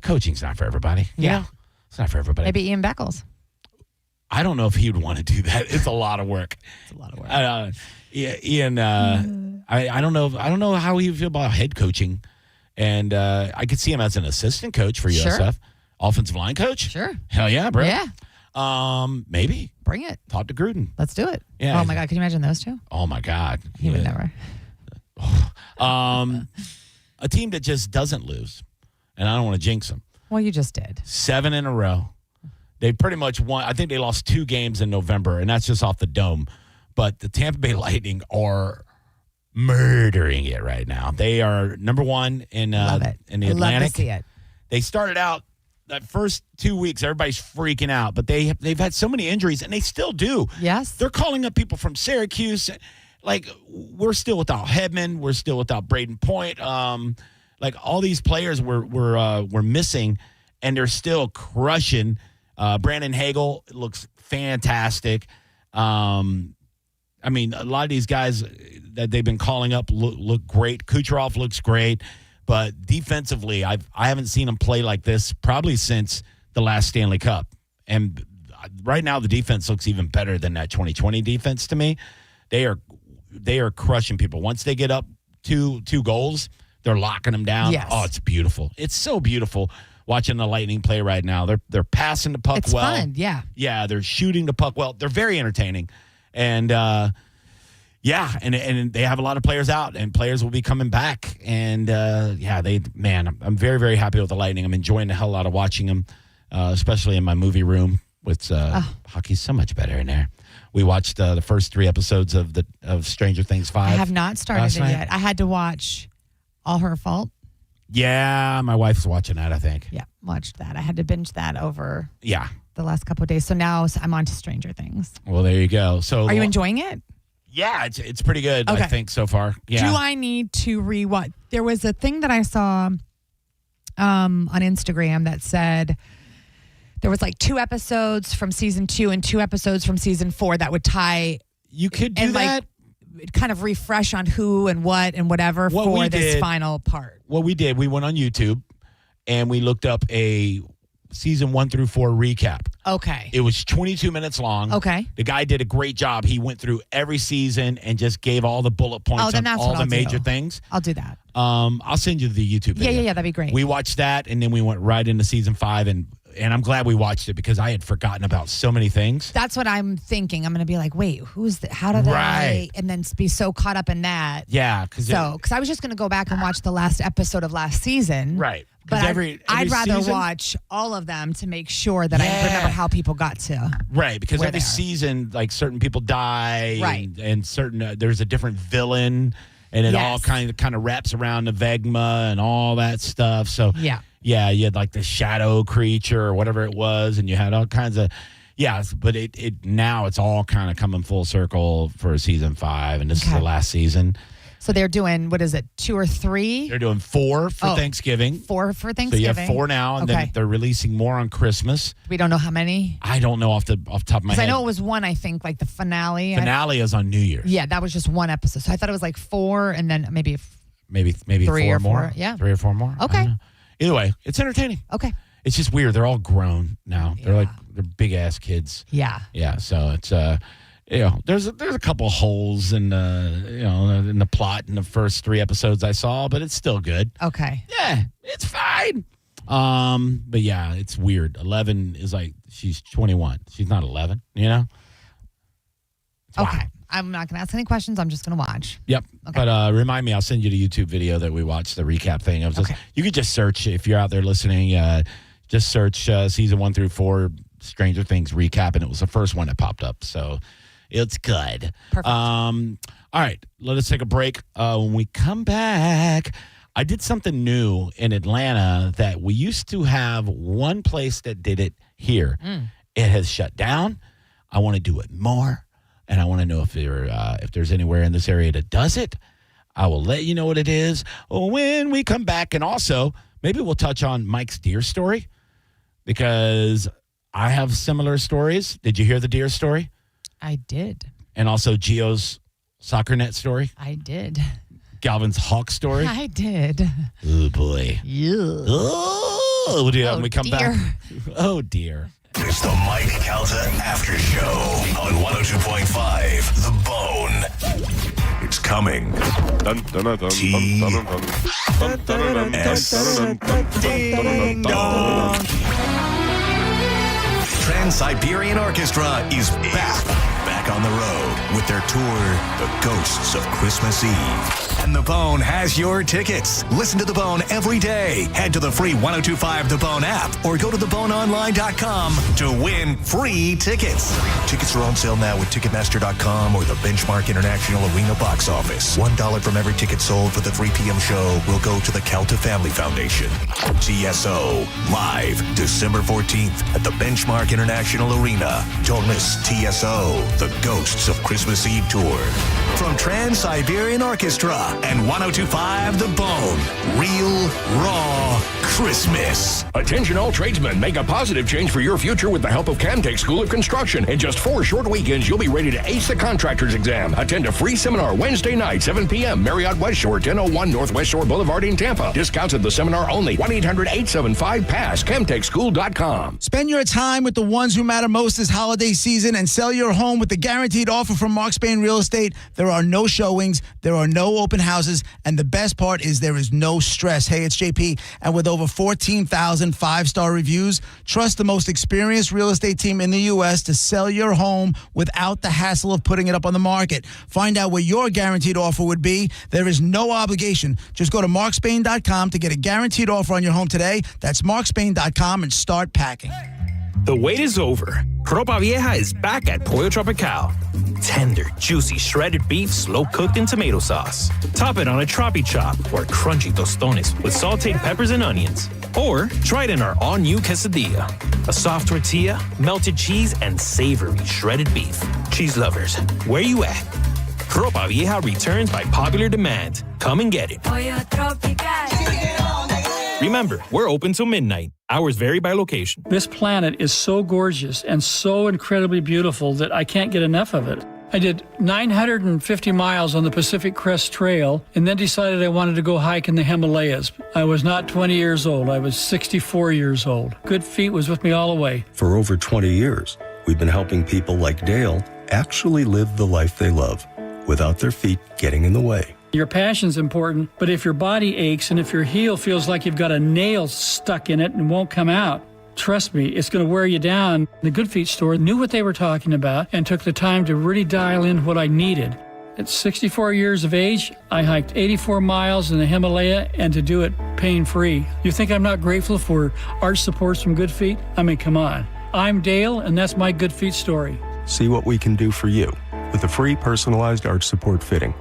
coaching's not for everybody.
Yeah,
it's not for everybody.
Maybe Ian Beckles.
I don't know if he would want to do that. It's a lot of work.
It's a lot of work.
Ian, I don't know. I don't know how he would feel about head coaching, and I could see him as an assistant coach for USF.
Sure.
Offensive line coach?
Sure.
Hell yeah, bro.
Yeah.
Maybe.
Bring it.
Talk to Gruden.
Let's do it.
Yeah.
Oh, my God. Can you imagine those two?
Oh, my God.
He would never.
A team that just doesn't lose, and I don't want to jinx them.
Well, you just did.
7 in a row. They pretty much won. I think they lost 2 games in November, and that's just off the dome. But the Tampa Bay Lightning are murdering it right now. They are number 1 in the Atlantic.
Love to see it.
They started out that first 2 weeks, everybody's freaking out, but they've had so many injuries, and they still do.
Yes.
They're calling up people from Syracuse. Like, we're still without Hedman. We're still without Braden Point. Like, all these players we're missing, and they're still crushing. Brandon Hagel looks fantastic. I mean, a lot of these guys that they've been calling up look great. Kucherov looks great. But defensively, I haven't seen them play like this probably since the last Stanley Cup. And right now, the defense looks even better than that 2020 defense to me. They are crushing people. Once they get up two goals, they're locking them down.
Yes.
Oh, it's beautiful. It's so beautiful watching the Lightning play right now. They're passing the puck well.
It's fun, yeah.
Yeah, they're shooting the puck well. They're very entertaining. And yeah, and they have a lot of players out, and players will be coming back. And I'm very, very happy with the Lightning. I'm enjoying the hell out of watching them, especially in my movie room. Hockey's so much better in there. We watched the first 3 episodes of Stranger Things 5.
I have not started it yet. I had to watch All Her Fault.
Yeah, my wife's watching that, I think.
Yeah, watched that. I had to binge that over
Yeah.
the last couple of days. So now I'm on to Stranger Things.
Well, there you go. So
Are you enjoying it?
Yeah, it's pretty good,
Okay.
I think, so far. Yeah.
Do I need to rewatch? There was a thing that I saw on Instagram that said there was like 2 episodes from season 2 and 2 episodes from season 4 that would tie.
You could do that.
Like, kind of refresh on who and what and whatever for this final part.
What we did, we went on YouTube and we looked up a season 1 through 4 recap.
Okay.
It was 22 minutes long.
Okay.
The guy did a great job. He went through every season and just gave all the bullet points
then
on
that's
all
what
the
I'll
major
do.
things.
I'll do that.
I'll send you the YouTube video.
Yeah, that'd be great.
We watched that and then we went right into season 5 and I'm glad we watched it because I had forgotten about so many things.
That's what I'm thinking. I'm going to be like, wait, how did
Right.
and then be so caught up in that.
Yeah, because
I was just going to go back and watch the last episode of last season.
Right.
But I'd rather
season-
watch all of them to make sure that I remember how people got to.
Right, because
where
every
they are.
season, like certain people die,
Right.
and certain there's a different villain, and it all kind of wraps around the Vegma and all that stuff. So yeah, you had like the shadow creature or whatever it was, and you had all kinds of but it now it's all kind of coming full circle for season 5, and this is the last season.
So they're doing, what is it, 2 or 3?
They're doing 4 for Thanksgiving.
4 for Thanksgiving.
So you have 4 now, and then they're releasing more on Christmas.
We don't know how many.
I don't know off the top of my
Because
head.
I know it was 1, I think, like the finale.
Finale is on New Year's.
Yeah, that was just 1 episode. So I thought it was like 4 and then maybe
Maybe
3
4
or
more.
4. Yeah.
3 or 4 more. I
Okay.
don't know. Either way, it's entertaining.
Okay.
It's just weird. They're all grown now. They're big ass kids.
Yeah.
Yeah. So it's there's a couple holes in in the plot in the first 3 episodes I saw, but it's still good.
Okay.
Yeah, it's fine. But yeah, it's weird. 11 is like she's 21. She's not 11. You know.
Okay. I'm not going to ask any questions. I'm just going to watch.
Yep.
Okay.
But remind me, I'll send you the YouTube video that we watched, the recap thing. You could just search, if you're out there listening, just search season 1 through 4 Stranger Things recap, and it was the first one that popped up. So it's good.
Perfect.
All right. Let us take a break. When we come back, I did something new in Atlanta that we used to have one place that did it here. It has shut down. I want to do it more. And I want to know if there's anywhere in this area that does it. I will let you know what it is when we come back. And also, maybe we'll touch on Mike's deer story because I have similar stories. Did you hear the deer story?
I did.
And also Gio's soccer net story?
I did.
Galvin's hawk story?
I did.
Oh, boy.
Yeah.
Oh, we'll do that when we come back. Oh, dear.
It's the Mike Calta After Show on 102.5 The Bone. It's coming. Ding dong. Trans-Siberian Orchestra is back on the road with their tour, The Ghosts of Christmas Eve. And The Bone has your tickets. Listen to The Bone every day. Head to the free 102.5 The Bone app or go to theboneonline.com to win free tickets. Tickets are on sale now with Ticketmaster.com or the Benchmark International Arena box office. $1 from every ticket sold for the 3 p.m. show will go to the Calta Family Foundation. TSO, live December 14th at the Benchmark International Arena. Don't miss TSO, The Ghosts of Christmas Eve Tour. From Trans-Siberian Orchestra and 102.5 The Bone. Real, raw Christmas.
Attention all tradesmen, make a positive change for your future with the help of Camtech School of Construction. In just 4 short weekends, you'll be ready to ace the contractor's exam. Attend a free seminar Wednesday night, 7 p.m., Marriott West Shore, 1001 Northwest Shore Boulevard in Tampa. Discounts at the seminar only. 1-800-875-PASS, camtechschool.com.
Spend your time with the ones who matter most this holiday season and sell your home with the guaranteed offer from Mark Spain Real Estate. There are no showings, there are no open houses, and the best part is there is no stress. Hey, it's JP, and with over 14,000 five-star reviews, trust the most experienced real estate team in the U.S. to sell your home without the hassle of putting it up on the market. Find out what your guaranteed offer would be. There is no obligation. Just go to markspain.com to get a guaranteed offer on your home today. That's markspain.com and start packing.
The wait is over. Ropa Vieja is back at Pollo Tropical. Tender, juicy, shredded beef slow-cooked in tomato sauce. Top it on a tropi chop or crunchy tostones with sauteed peppers and onions. Or try it in our all-new quesadilla. A soft tortilla, melted cheese, and savory shredded beef. Cheese lovers, where you at? Ropa Vieja returns by popular demand. Come and get it.
Pollo Tropical.
Remember, we're open till midnight. Hours vary by location.
This planet is so gorgeous and so incredibly beautiful that I can't get enough of it. I did 950 miles on the Pacific Crest Trail and then decided I wanted to go hike in the Himalayas. I was not 20 years old. I was 64 years old. Good Feet was with me all the way.
For over 20 years, we've been helping people like Dale actually live the life they love without their feet getting in the way.
Your passion's important, but if your body aches and if your heel feels like you've got a nail stuck in it and won't come out, trust me, it's going to wear you down. The Good Feet store knew what they were talking about and took the time to really dial in what I needed. At 64 years of age, I hiked 84 miles in the Himalaya and to do it pain-free. You think I'm not grateful for arch supports from Good Feet? I mean, come on. I'm Dale, and that's my Good Feet story.
See what we can do for you with a free personalized arch support fitting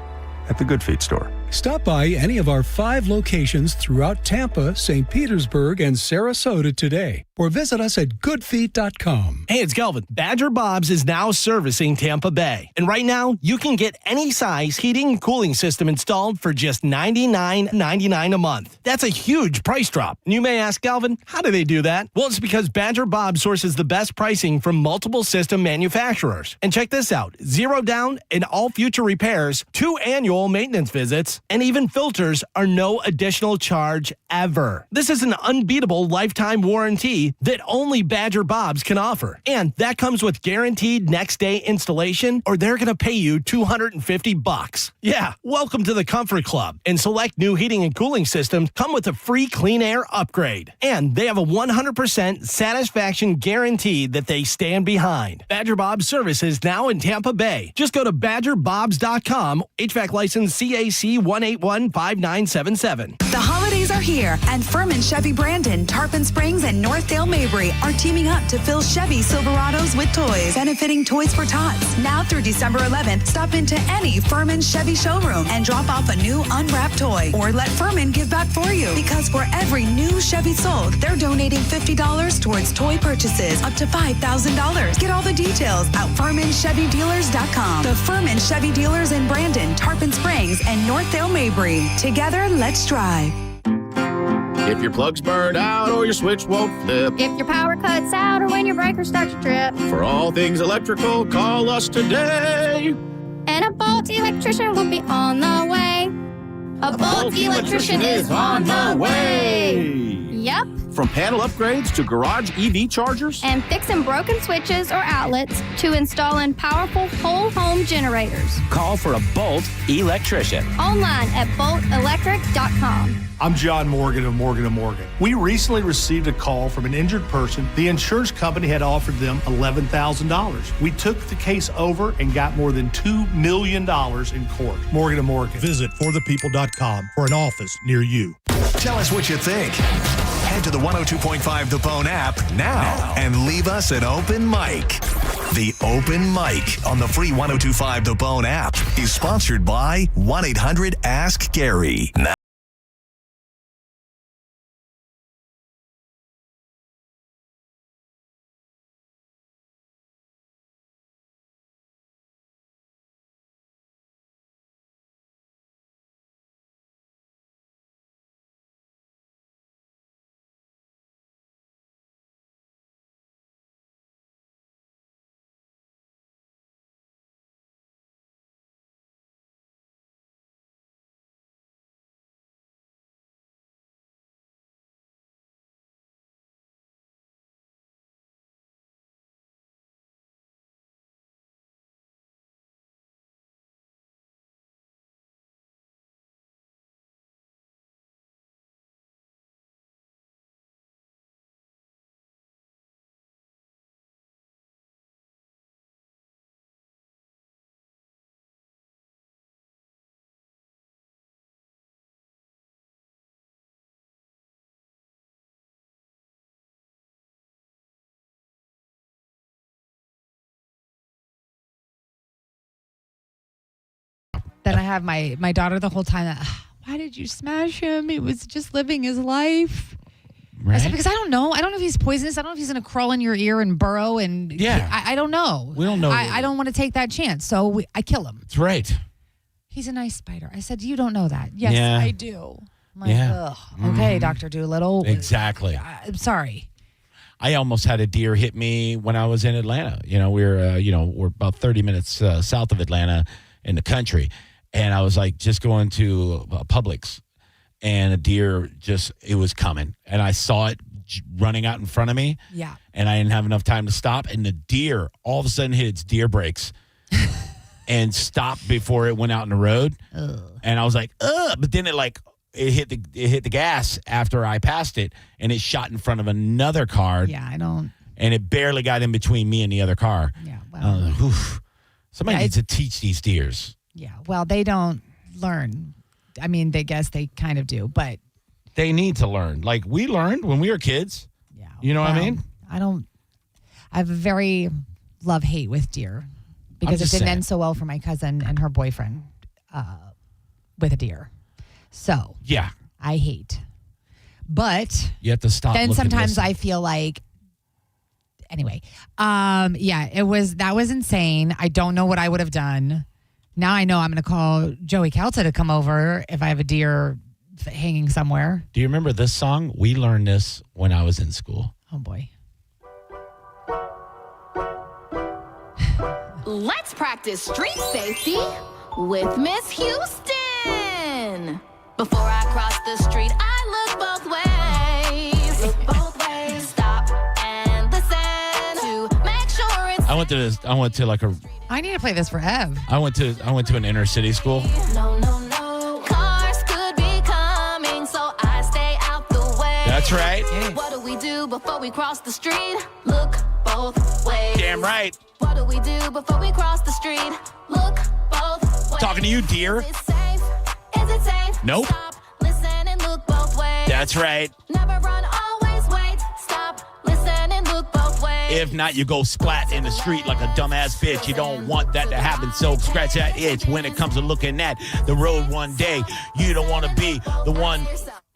at the Good Feet store.
Stop by any of our 5 locations throughout Tampa, St. Petersburg, and Sarasota today, or visit us at goodfeet.com.
Hey, it's Kelvin. Badger Bob's is now servicing Tampa Bay. And right now, you can get any size heating and cooling system installed for just $99.99 a month. That's a huge price drop. And you may ask, Kelvin, how do they do that? Well, it's because Badger Bob sources the best pricing from multiple system manufacturers. And check this out. 0 down in all future repairs, 2 annual maintenance visits, and even filters are no additional charge ever. This is an unbeatable lifetime warranty that only Badger Bob's can offer. And that comes with guaranteed next day installation, or they're going to pay you $250. Yeah, welcome to the Comfort Club. And select new heating and cooling systems come with a free clean air upgrade. And they have a 100% satisfaction guarantee that they stand behind. Badger Bob's service is now in Tampa Bay. Just go to badgerbobs.com, HVAC license CAC 1815977.
The holidays are here, and Furman Chevy Brandon, Tarpon Springs, and Northdale Mabry are teaming up to fill Chevy Silverados with toys, benefiting Toys for Tots. Now through December 11th, stop into any Furman Chevy showroom and drop off a new unwrapped toy, or let Furman give back for you. Because for every new Chevy sold, they're donating $50 towards toy purchases up to $5,000. Get all the details at FurmanChevyDealers.com. The Furman Chevy Dealers in Brandon, Tarpon Springs, and Northdale Mabry. Together, let's drive.
If your plug's burned out or your switch won't flip.
If your power cuts out or when your breaker starts to trip.
For all things electrical, call us today.
And a Bolt electrician will be on the way. A Bolt electrician is on the way. Yep.
From panel upgrades to garage EV chargers.
And fixing broken switches or outlets to installing powerful whole home generators.
Call for a Bolt electrician.
Online at boltelectric.com.
I'm John Morgan of Morgan & Morgan. We recently received a call from an injured person. The insurance company had offered them $11,000. We took the case over and got more than $2 million in court. Morgan & Morgan. Visit forthepeople.com for an office near you.
Tell us what you think. Head to the 102.5 The Bone app now and leave us an open mic. The Open Mic on the free 102.5 The Bone app is sponsored by 1-800-ASK-GARY.
Then I have my daughter the whole time. Why did you smash him? He was just living his life.
Right?
I said, because I don't know. I don't know if he's poisonous. I don't know if he's going to crawl in your ear and burrow. And I don't know.
We don't know.
I don't want to take that chance. So I kill him.
That's right.
He's a nice spider. I said, you don't know that. Yes, I do. I'm like,
yeah.
Okay, Dr. Doolittle.
Exactly.
I'm sorry.
I almost had a deer hit me when I was in Atlanta. We're about 30 minutes south of Atlanta in the country. And I was like just going to Publix. And a deer it was coming. And I saw it running out in front of me.
Yeah.
And I didn't have enough time to stop. And the deer all of a sudden hit its deer brakes and stopped before it went out in the road.
Ugh.
And I was like, ugh. But then it hit the gas after I passed it. And it shot in front of another car.
Yeah, I don't.
And it barely got in between me and the other car.
Yeah, well.
Like, oof. Somebody needs to teach these deers.
Yeah, well, they don't learn. I mean, they guess they kind of do, but
they need to learn. Like we learned when we were kids.
Yeah.
You know what I mean?
I have a very love-hate with deer because it didn't end so well for my cousin and her boyfriend with a deer. So
yeah,
I hate. But
you have to stop.
Then sometimes I feel like anyway. That was insane. I don't know what I would have done. Now I know I'm going to call Joey Calta to come over if I have a deer hanging somewhere.
Do you remember this song? We learned this when I was in school.
Oh, boy.
Let's practice street safety with Miss Houston. Before I cross the street, I look both ways. Stop and listen to make sure it's...
I went to like a...
I need to play this for Ev.
I went to an inner city school.
No. Cars could be coming, so I stay out the way.
That's right.
What do we do before we cross the street? Look both ways.
Damn right.
What do we do before we cross the street? Look both ways.
Talking to you, dear.
Is it safe? Is it safe?
Nope.
Stop, listen, and look both ways.
That's right.
Never run, always wait. Stop, listen, and look both ways.
If not, you go splat in the street like a dumbass bitch. You don't want that to happen, so scratch that itch when it comes to looking at the road one day. You don't want to be the one.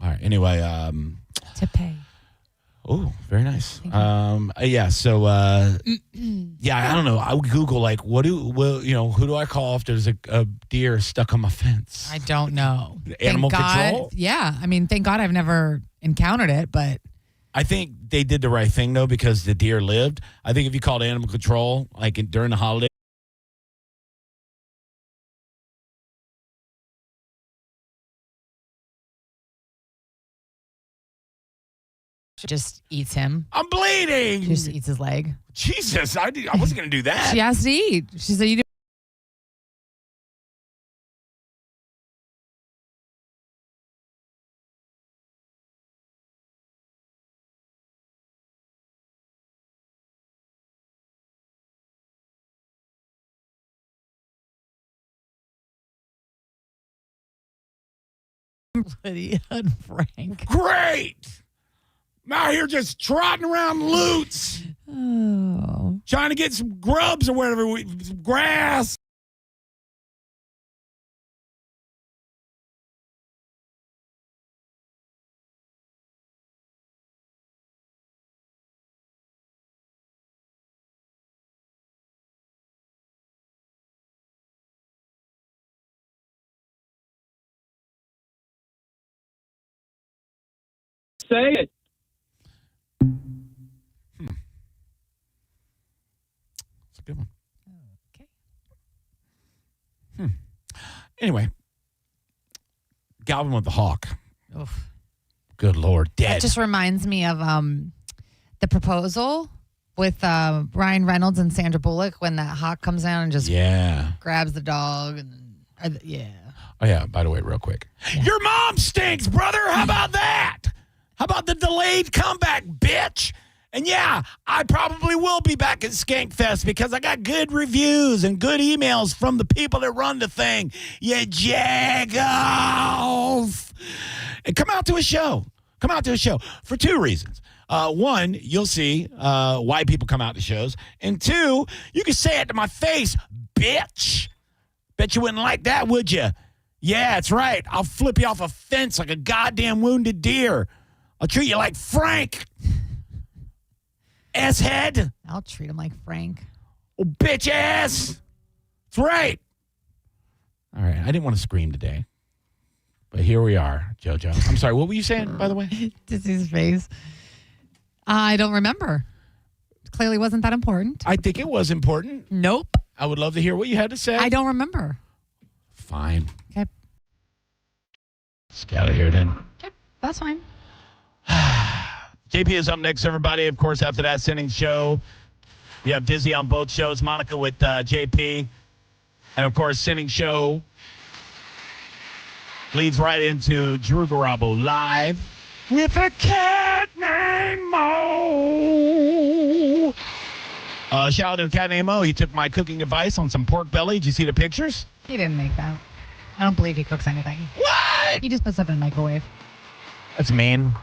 All right, anyway.
To pay.
Oh, very nice. Yeah, so, yeah, I don't know. I would Google, like, who do I call if there's a deer stuck on my fence?
I don't know.
Animal
Thank God.
control?
Yeah, I mean, thank God I've never encountered it, but...
I think they did the right thing, though, because the deer lived. I think if you called animal control, like during the holiday,
just eats him.
I'm bleeding.
She just eats his leg.
Jesus, I wasn't going to do that.
She has to eat. She said, you do. Lydia and Frank.
Great. I'm out here just trotting around Lutz.
Oh.
Trying to get some grubs or whatever, some grass.
Say it.
It's a good one. Okay. Anyway, Galvin with the Hawk.
Oof.
Good Lord, dead.
That just reminds me of The Proposal with Ryan Reynolds and Sandra Bullock when that hawk comes down and just grabs the dog. Yeah.
Oh, yeah, by the way, real quick. Yeah. Your mom stinks, brother. How about that? How about the delayed comeback, bitch? And yeah, I probably will be back at Skankfest because I got good reviews and good emails from the people that run the thing. You jag off. And come out to a show. Come out to a show for two reasons. One, you'll see why people come out to shows. And two, you can say it to my face, bitch. Bet you wouldn't like that, would you? Yeah, that's right. I'll flip you off a fence like a goddamn wounded deer. I'll treat you like Frank. S-head.
I'll treat him like Frank.
Oh, bitch ass. That's right. All right. I didn't want to scream today. But here we are, JoJo. I'm sorry. What were you saying, by the way?
Just his face. I don't remember. Clearly wasn't that important.
I think it was important.
Nope.
I would love to hear what you had to say.
I don't remember.
Fine.
Okay.
Let's get out of here then.
Okay. That's fine.
JP is up next, everybody. Of course, after that Sinning show, you have Dizzy on both shows, Monica with JP. And, of course, Sinning show leads right into Drew Garabo live with a cat named Mo. Shout out to the cat named Mo. He took my cooking advice on some pork belly. Did you see the pictures?
He didn't make that. I don't believe he cooks anything.
What?
He just puts stuff in the microwave.
That's mean.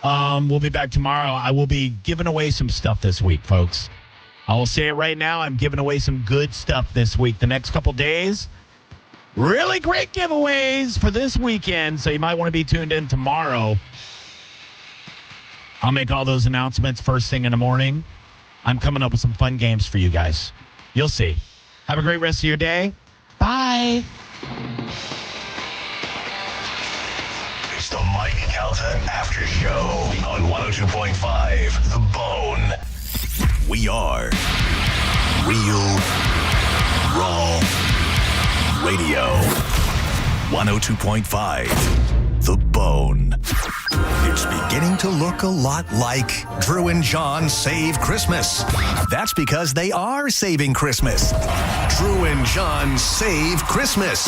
We'll be back tomorrow. I will be giving away some stuff this week, folks. I will say it right now. I'm giving away some good stuff this week. The next couple days, really great giveaways for this weekend. So you might want to be tuned in tomorrow. I'll make all those announcements first thing in the morning. I'm coming up with some fun games for you guys. You'll see. Have a great rest of your day. Bye.
It's the Mike Calta Aftershow on 102.5 The Bone. We are Real Raw Radio. 102.5 The Bone. It's beginning to look a lot like Drew and John Save Christmas. That's because they are saving Christmas. Drew and John Save Christmas.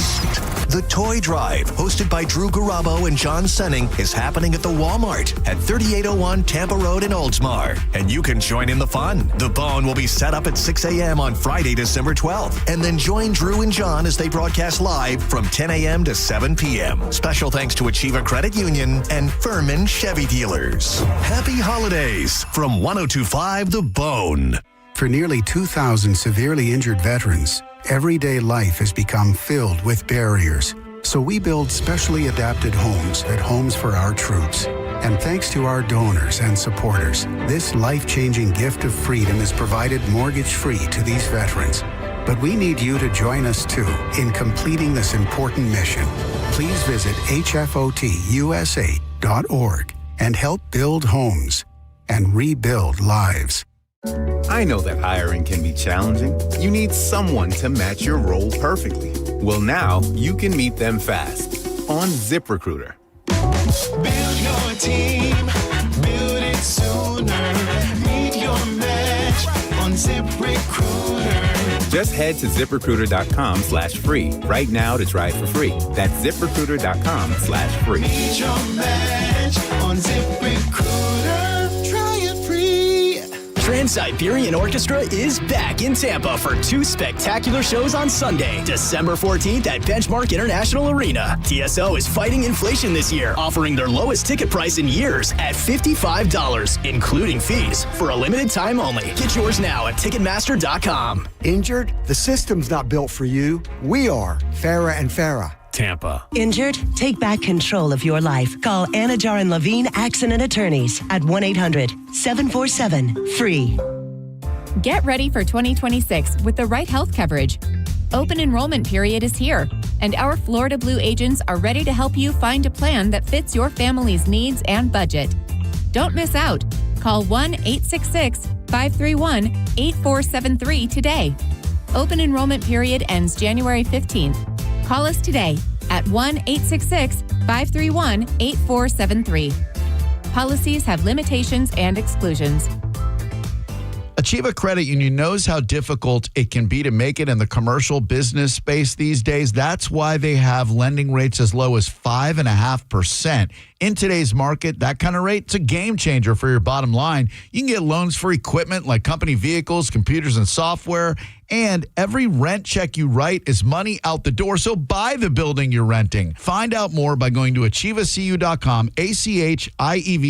The Toy Drive, hosted by Drew Garabo and John Senning, is happening at the Walmart at 3801 Tampa Road in Oldsmar. And you can join in the fun. The Bone will be set up at 6 a.m. on Friday, December 12th. And then join Drew and John as they broadcast live from 10 a.m. to 7 p.m. Special thanks to Achieva Credit Union and Furman Chevy Dealers. Happy holidays from 102.5 The Bone.
For nearly 2,000 severely injured veterans, everyday life has become filled with barriers. So we build specially adapted homes at Homes for Our Troops. And thanks to our donors and supporters, this life-changing gift of freedom is provided mortgage-free to these veterans. But we need you to join us too in completing this important mission. Please visit hfotusa.org and help build homes and rebuild lives.
I know that hiring can be challenging. You need someone to match your role perfectly. Well, now you can meet them fast on ZipRecruiter.
Build your team, build it sooner. Meet your match on ZipRecruiter.
Just head to ZipRecruiter.com/free right now to try it for free. That's ZipRecruiter.com/free.
Meet your match on ZipRecruiter. Try it free.
Trans-Siberian Orchestra is back in Tampa for 2 spectacular shows on Sunday, December 14th at Benchmark International Arena. TSO is fighting inflation this year, offering their lowest ticket price in years at $55, including fees, for a limited time only. Get yours now at Ticketmaster.com.
Injured? The system's not built for you. We are. Farah and Farah.
Tampa.
Injured? Take back control of your life. Call Anajar and Levine Accident Attorneys at 1-800-747-FREE.
Get ready for 2026 with the right health coverage. Open enrollment period is here, and our Florida Blue agents are ready to help you find a plan that fits your family's needs and budget. Don't miss out. Call 1-866-531-8473 today. Open enrollment period ends January 15th. Call us today at 1-866-531-8473. Policies have limitations and exclusions.
Achieva Credit Union knows how difficult it can be to make it in the commercial business space these days. That's why they have lending rates as low as 5.5%. In today's market, that kind of rate's a game changer for your bottom line. You can get loans for equipment like company vehicles, computers, and software. And every rent check you write is money out the door. So buy the building you're renting. Find out more by going to achievacu.com, ACHIEV.